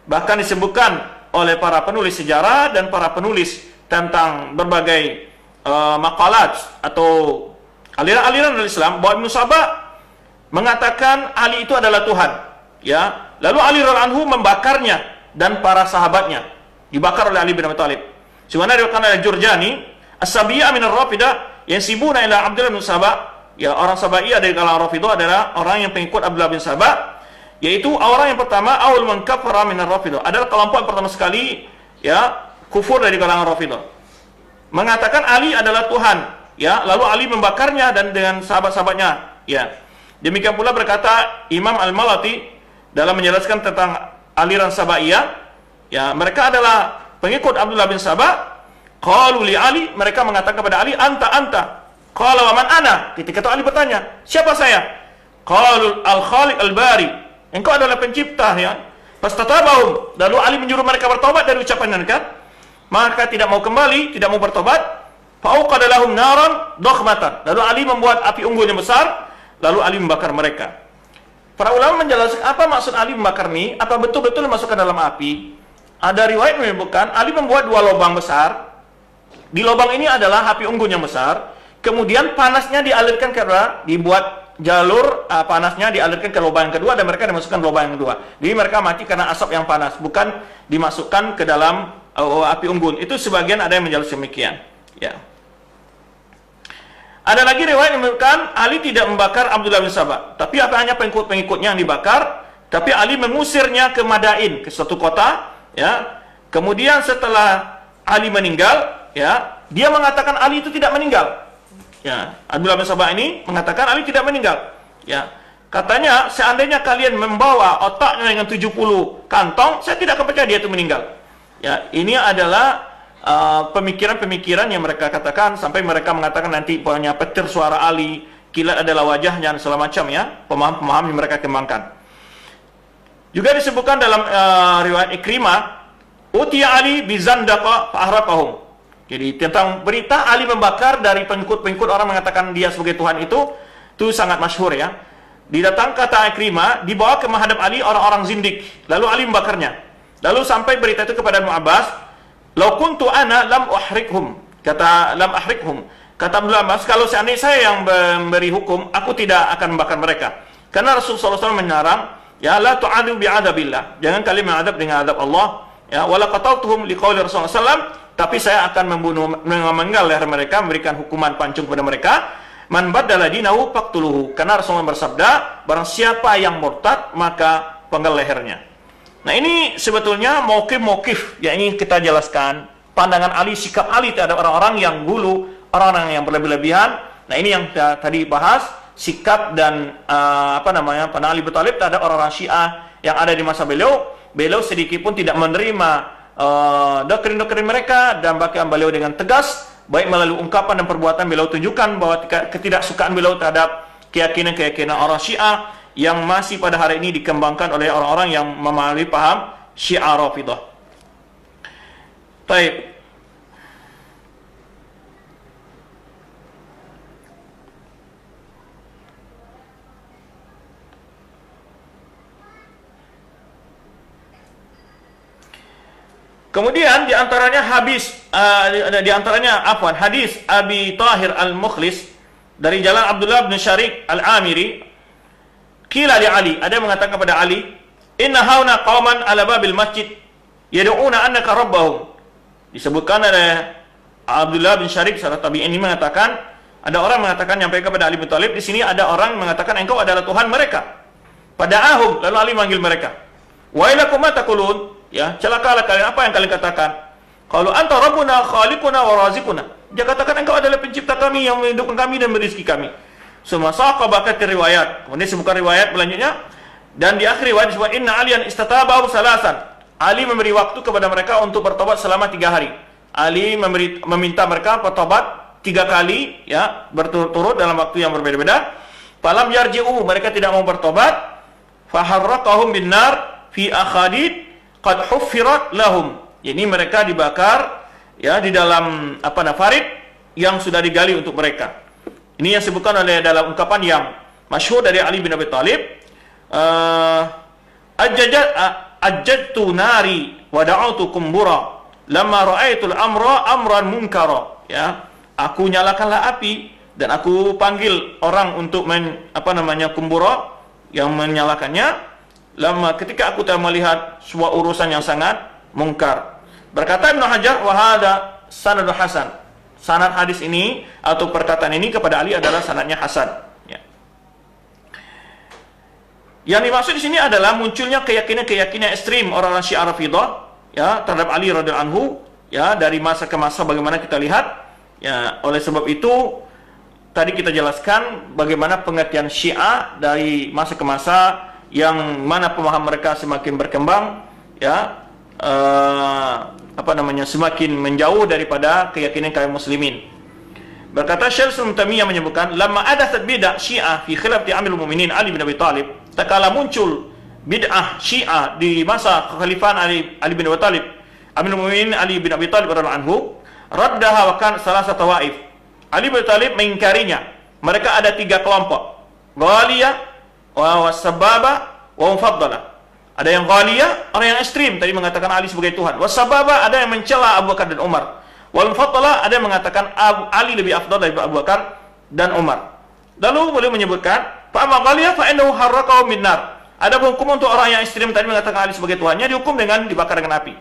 Bahkan disebutkan oleh para penulis sejarah dan para penulis tentang berbagai makalat atau aliran-aliran dari Islam bahwa Ibnu Sabah mengatakan Ali itu adalah Tuhan, ya. Lalu Ali radhiyallahu anhu membakarnya dan para sahabatnya dibakar oleh Ali bin Abi Thalib. Sebagaimana diriwayatkan oleh Jurjani, as-sabiyya min ar-rafidah yansibuna ila Abdullah bin Sabah. Ya, orang Sabaiyah dari kalangan Rafidah adalah orang yang pengikut Abdullah bin Sabah, yaitu orang yang pertama awal man kafara min ar-Rafidah, adalah kelompok yang pertama sekali ya kufur dari kalangan Rafidah. Mengatakan Ali adalah Tuhan, ya, lalu Ali membakarnya dan dengan sahabat-sahabatnya, ya. Demikian pula berkata Imam Al-Malati dalam menjelaskan tentang aliran Sabaiyah, ya, mereka adalah pengikut Abdullah bin Sabah. Qalu li Ali, mereka mengatakan kepada Ali, anta. Qala wa man ana? Ketika itu Ali bertanya, siapa saya? Qalu al-Khaliq al-Bari, engkau adalah pencipta, ya. Fastatabahum, lalu Ali menyuruh mereka bertobat dari ucapan mereka. Maka tidak mau kembali, tidak mau bertobat. Fauqada lahum naran dakhmatan, lalu Ali membuat api unggun yang besar, lalu Ali membakar mereka. Para ulama menjelaskan apa maksud Ali membakar ini, apa betul-betul dimasukkan dalam api. Ada riwayat menyebutkan Ali membuat dua lubang besar. Di lubang ini adalah api unggun yang besar. Kemudian panasnya dialirkan ke dibuat jalur panasnya dialirkan ke lubang yang kedua dan mereka dimasukkan ke lubang yang kedua. Jadi mereka mati karena asap yang panas, bukan dimasukkan ke dalam api unggun. Itu sebagian ada yang menjelaskan demikian. Ya. Ada lagi riwayat yang menyebutkan Ali tidak membakar Abdullah bin Sabah, tapi hanya pengikut-pengikutnya yang dibakar. Tapi Ali mengusirnya ke Madain, ke suatu kota. Ya. Kemudian setelah Ali meninggal, ya, dia mengatakan Ali itu tidak meninggal. Ya, Abdullah bin Sabah ini mengatakan Ali tidak meninggal. Ya, katanya seandainya kalian membawa otaknya dengan 70 kantong, saya tidak akan percaya dia itu meninggal. Ya, ini adalah pemikiran-pemikiran yang mereka katakan sampai mereka mengatakan nanti punya petir suara Ali, kilat adalah wajahnya dan segala macam, ya, pemahaman-pemahaman yang mereka kembangkan. Juga disebutkan dalam riwayat Ikrimah Utiya Ali bizandaqa fa'ahraqahum. Jadi tentang berita Ali membakar dari pengikut-pengikut orang mengatakan dia sebagai Tuhan itu sangat masyhur ya. Didatang kata Ikrimah, dibawa ke menghadap Ali orang-orang zindik. Lalu Ali membakarnya. Lalu sampai berita itu kepada Ibnu Abbas, "Lau kuntu ana lam uhrikhum." Kata lam ahrikhum. Kata Ibnu Abbas, kalau seandainya saya yang memberi hukum, aku tidak akan membakar mereka. Karena Rasulullah SAW menyarang, ya la tu'adu bi'adabillah. Jangan kalian mengadab dengan adab Allah. Ya, wala qataltuhum liqauli Rasulullah SAW, tapi saya akan memenggal leher mereka, memberikan hukuman pancung kepada mereka. Man baddala dinahu faqtuluhu. Karena Rasulullah bersabda, barang siapa yang murtad maka penggal lehernya. Nah, ini sebetulnya mauqif yang ingin kita jelaskan. Pandangan Ali, sikap Ali terhadap orang-orang yang gulu, orang-orang yang berlebih-lebihan. Nah, ini yang kita tadi bahas, sikap dan pandangan Ali bin Thalib terhadap orang-orang Syiah yang ada di masa beliau. Beliau sedikit pun tidak menerima doktrin-doktrin mereka, dan bahkan beliau dengan tegas, baik melalui ungkapan dan perbuatan beliau tunjukkan bahwa ketidaksukaan beliau terhadap keyakinan-keyakinan orang Syiah yang masih pada hari ini dikembangkan oleh orang-orang yang memahami paham Syiah Rafidah. Baik. Kemudian diantaranya hadis Abi Tahir Al-Mukhlis dari jalan Abdullah bin Syariq Al-Amiri. Qila li Ali, ada yang mengatakan kepada Ali, "Inna hauna qauman ala babil masjid yad'una annaka rabbahum." Disebutkan oleh Abdullah bin Syariq sahabat tabi'in ini mengatakan, ada orang mengatakan nyampaikan kepada Ali bin Thalib, di sini ada orang mengatakan engkau adalah Tuhan mereka. Pada'ahum, lalu Ali manggil mereka. Wa ilakum ma taqulun? Ya, celakalah kalian, apa yang kalian katakan? Kalau anta rabbuna khaliquna wa razikuna. Dia katakan engkau adalah pencipta kami yang menghidupkan kami dan merizki kami. Semua sahabat bakat riwayat. Kemudian disebutkan riwayat selanjutnya, dan di akhir riwayat disebut inna aliyan istatabahu salasan. Ali memberi waktu kepada mereka untuk bertobat selama 3 hari. Ali meminta mereka bertobat 3 kali, ya, berturut-turut dalam waktu yang berbeda-beda. Falam yarji'u, mereka tidak mau bertobat. Faharraqahum bin nar fi akhadid qad huffirat lahum. Ini mereka dibakar ya di dalam farid yang sudah digali untuk mereka. Ini yang disebutkan oleh dalam ungkapan yang masyhur dari Ali bin Abi Thalib, ajjadtu nari wa da'utu kumbura lamma ra'aitul amran munkara. Ya, aku nyalakanlah api dan aku panggil orang untuk kumbura yang menyalakannya. Lama ketika aku telah melihat sebuah urusan yang sangat mungkar. Berkata Ibnu Hajar, wa hadza sanadun hasan. Sanad hadis ini atau perkataan ini kepada Ali adalah sanadnya hasan. Ya. Yang dimaksud di sini adalah munculnya keyakinan-keyakinan ekstrim orang-orang Syiah Rafidah ya terhadap Ali radhiyallahu anhu ya dari masa ke masa, bagaimana kita lihat ya. Oleh sebab itu tadi kita jelaskan bagaimana pengertian Syiah dari masa ke masa, yang mana pemahaman mereka semakin berkembang ya semakin menjauh daripada keyakinan kaum muslimin. Berkata Syekh Islam Taimiyah menyebutkan, lamma adathat bid'ah Syiah fi khilafati Amirul Mukminin Ali bin Abi Thalib, tatkala muncul bid'ah Syiah di masa kekhalifahan Ali bin Abi Thalib, Amirul Mukminin Ali bin Abi Thalib radhiyallahu anhu, raddaha wa kan salah satu tawaif. Ali bin Abi Thalib mengingkarinya. Mereka ada 3 kelompok. Ghaliyah wa sababa wa mufaddala. Ada yang ghaliyah, orang yang ekstrim tadi mengatakan Ali sebagai Tuhan. Wa sababa, ada yang mencela Abu Bakar dan Umar. Wal mufaddala, ada yang mengatakan Ali lebih afdal daripada Abu Bakar dan Umar. Lalu beliau menyebutkan, fa amma ghaliyah fa innahu harraqahu min nar. Ada hukum untuk orang yang ekstrim tadi mengatakan Ali sebagai Tuhannya, dihukum dengan dibakar dengan api.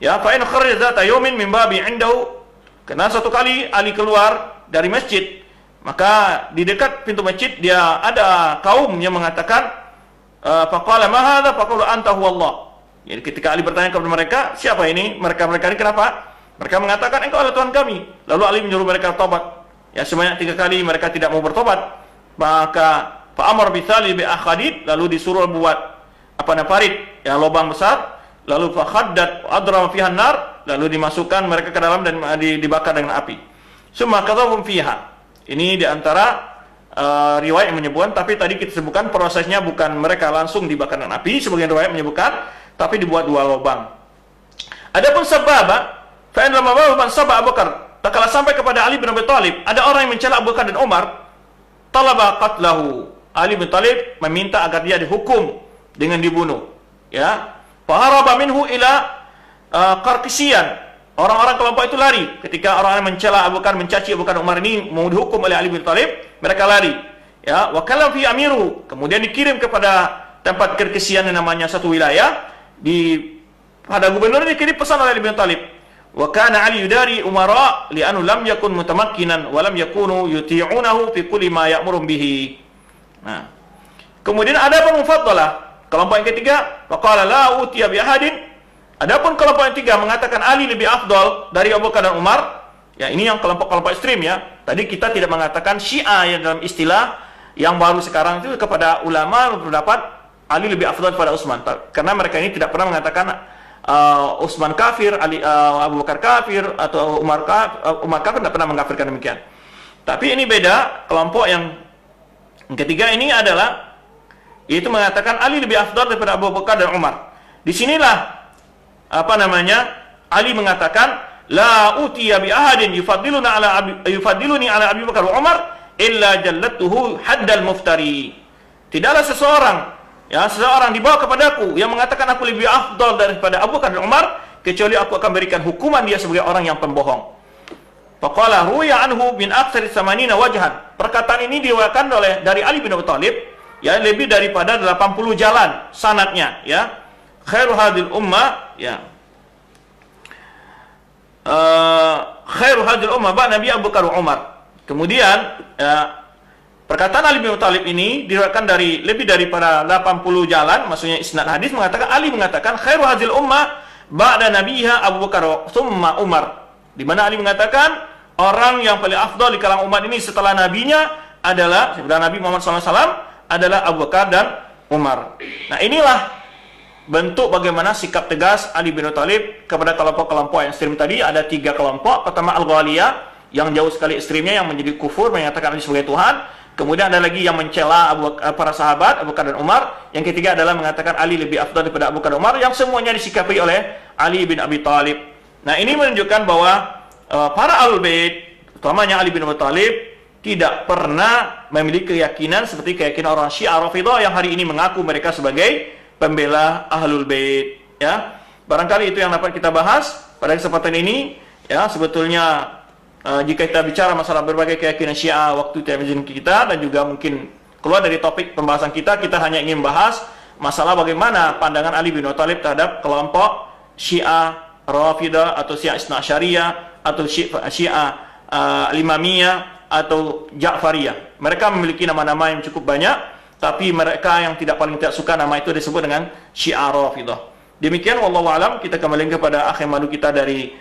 Ya, fa in kharaja zata yawmin min babi indahu. Karena satu kali Ali keluar dari masjid, maka di dekat pintu masjid dia ada kaum yang mengatakan, faqala ma hadza faqala anta huwallah. Jadi ketika Ali bertanya kepada mereka, siapa ini? Mereka ini kenapa? Mereka mengatakan engkau adalah Tuhan kami. Lalu Ali menyuruh mereka tobat. Ya, sebanyak 3 kali mereka tidak mau bertobat. Maka fa amar bi thali bi akhadid, lalu disuruh buat farid, ya lubang besar, lalu fa khaddat adrama fiha nar, lalu dimasukkan mereka ke dalam dan dibakar dengan api. Summa kadhum fiha. Ini diantara riwayat yang menyebutkan, tapi tadi kita sebutkan prosesnya bukan mereka langsung dibakar dengan api, sebagian riwayat menyebutkan, tapi dibuat 2 lubang. Adapun sababa, fa in lam man sabba Abu Bakar, tak kala sampai kepada Ali bin Abi Thalib, ada orang yang mencela Abu Bakar dan Umar, talaba qatlahu. Ali bin Thalib meminta agar dia dihukum dengan dibunuh. Ya, faharaba minhu ila Qarqisiyan. Orang-orang kelompok itu lari ketika orang-orang mencela Abu Bakar, mencaci Abu Bakar dan Umar ini mau dihukum oleh Ali bin Thalib, mereka lari. Ya, wa kallam fi amiru, kemudian dikirim kepada tempat Qarqisiyan yang namanya satu wilayah pada gubernur ini kirim pesan oleh Ali bin Thalib. Wa kana Ali yudari umara li'annahu lam yakun mutamakkinan wa lam yakunu yuti'unahu fi kulli ma ya'muru bihi. Nah, kemudian ada pun mufaddalah, kelompok yang ketiga, faqala la utiya bi ahadin. Adapun kelompok yang tiga mengatakan Ali lebih afdal dari Abu Bakar dan Umar. Ya, ini yang kelompok-kelompok ekstrim ya. Tadi kita tidak mengatakan Syiah yang dalam istilah yang baru sekarang itu kepada ulama berpendapat Ali lebih afdal pada Utsman. Karena mereka ini tidak pernah mengatakan Utsman kafir, Abu Bakar kafir, atau Umar kafir, tidak pernah mengkafirkan demikian. Tapi ini beda, kelompok yang ketiga ini adalah yaitu mengatakan Ali lebih afdal daripada Abu Bakar dan Umar. Disinilah Ali mengatakan la utiya bi ahadin yufaddiluni ala Abi Bakar wa Umar illa jallatuhu haddal muftari. Tidaklah seseorang dibawa kepadaku yang mengatakan aku lebih afdal daripada Abu Bakar dan Umar kecuali aku akan berikan hukuman dia sebagai orang yang pembohong. Faqala ruya anhu min aktsari 80 wajhan. Perkataan ini diriwayatkan dari Ali bin Abi Thalib ya lebih daripada 80 jalan sanadnya ya. Khairu hadil ummah ya. Khairu hadil ummah ba Nabi Abu Bakar Umar. Kemudian perkataan Ali bin Abi Thalib ini diriwayatkan dari lebih daripada 80 jalan, maksudnya isnad hadis mengatakan Ali mengatakan khairu hadil ummah ba'da nabiha Abu Bakar tsumma Umar. Di mana Ali mengatakan orang yang paling afdal di kalangan umat ini setelah nabinya adalah Nabi Muhammad SAW adalah Abu Bakar dan Umar. Nah, inilah bentuk bagaimana sikap tegas Ali bin Abi Thalib kepada kelompok-kelompok yang ekstrim tadi. Ada 3 kelompok. Pertama Al-Ghaliyah yang jauh sekali ekstrimnya, yang menjadi kufur, menyatakan Ali sebagai Tuhan. Kemudian ada lagi yang mencela para sahabat Abu Bakar dan Umar. Yang ketiga adalah mengatakan Ali lebih afdal daripada Abu Bakar dan Umar, yang semuanya disikapi oleh Ali bin Abi Thalib. Nah, ini menunjukkan bahwa para Ahlul Bait, utamanya Ali bin Abi Thalib, tidak pernah memiliki keyakinan seperti keyakinan orang Syiah Rafidhah yang hari ini mengaku mereka sebagai pembela Ahlul Bait ya. Barangkali itu yang dapat kita bahas pada kesempatan ini ya. Sebetulnya jika kita bicara masalah berbagai keyakinan Syiah, waktu tidak mengizinkan kita, dan juga mungkin keluar dari topik pembahasan kita hanya ingin bahas masalah bagaimana pandangan Ali bin Abi Thalib terhadap kelompok Syiah Rafidhah atau Syiah Isna Asyariyah atau Syiah Al-Imamiyah atau Ja'fariyah. Mereka memiliki nama-nama yang cukup banyak, tapi mereka yang paling tidak suka nama itu disebut dengan Syiah Rafidhah. Demikian wallahu alam, kita kembali kepada akhir madu kita dari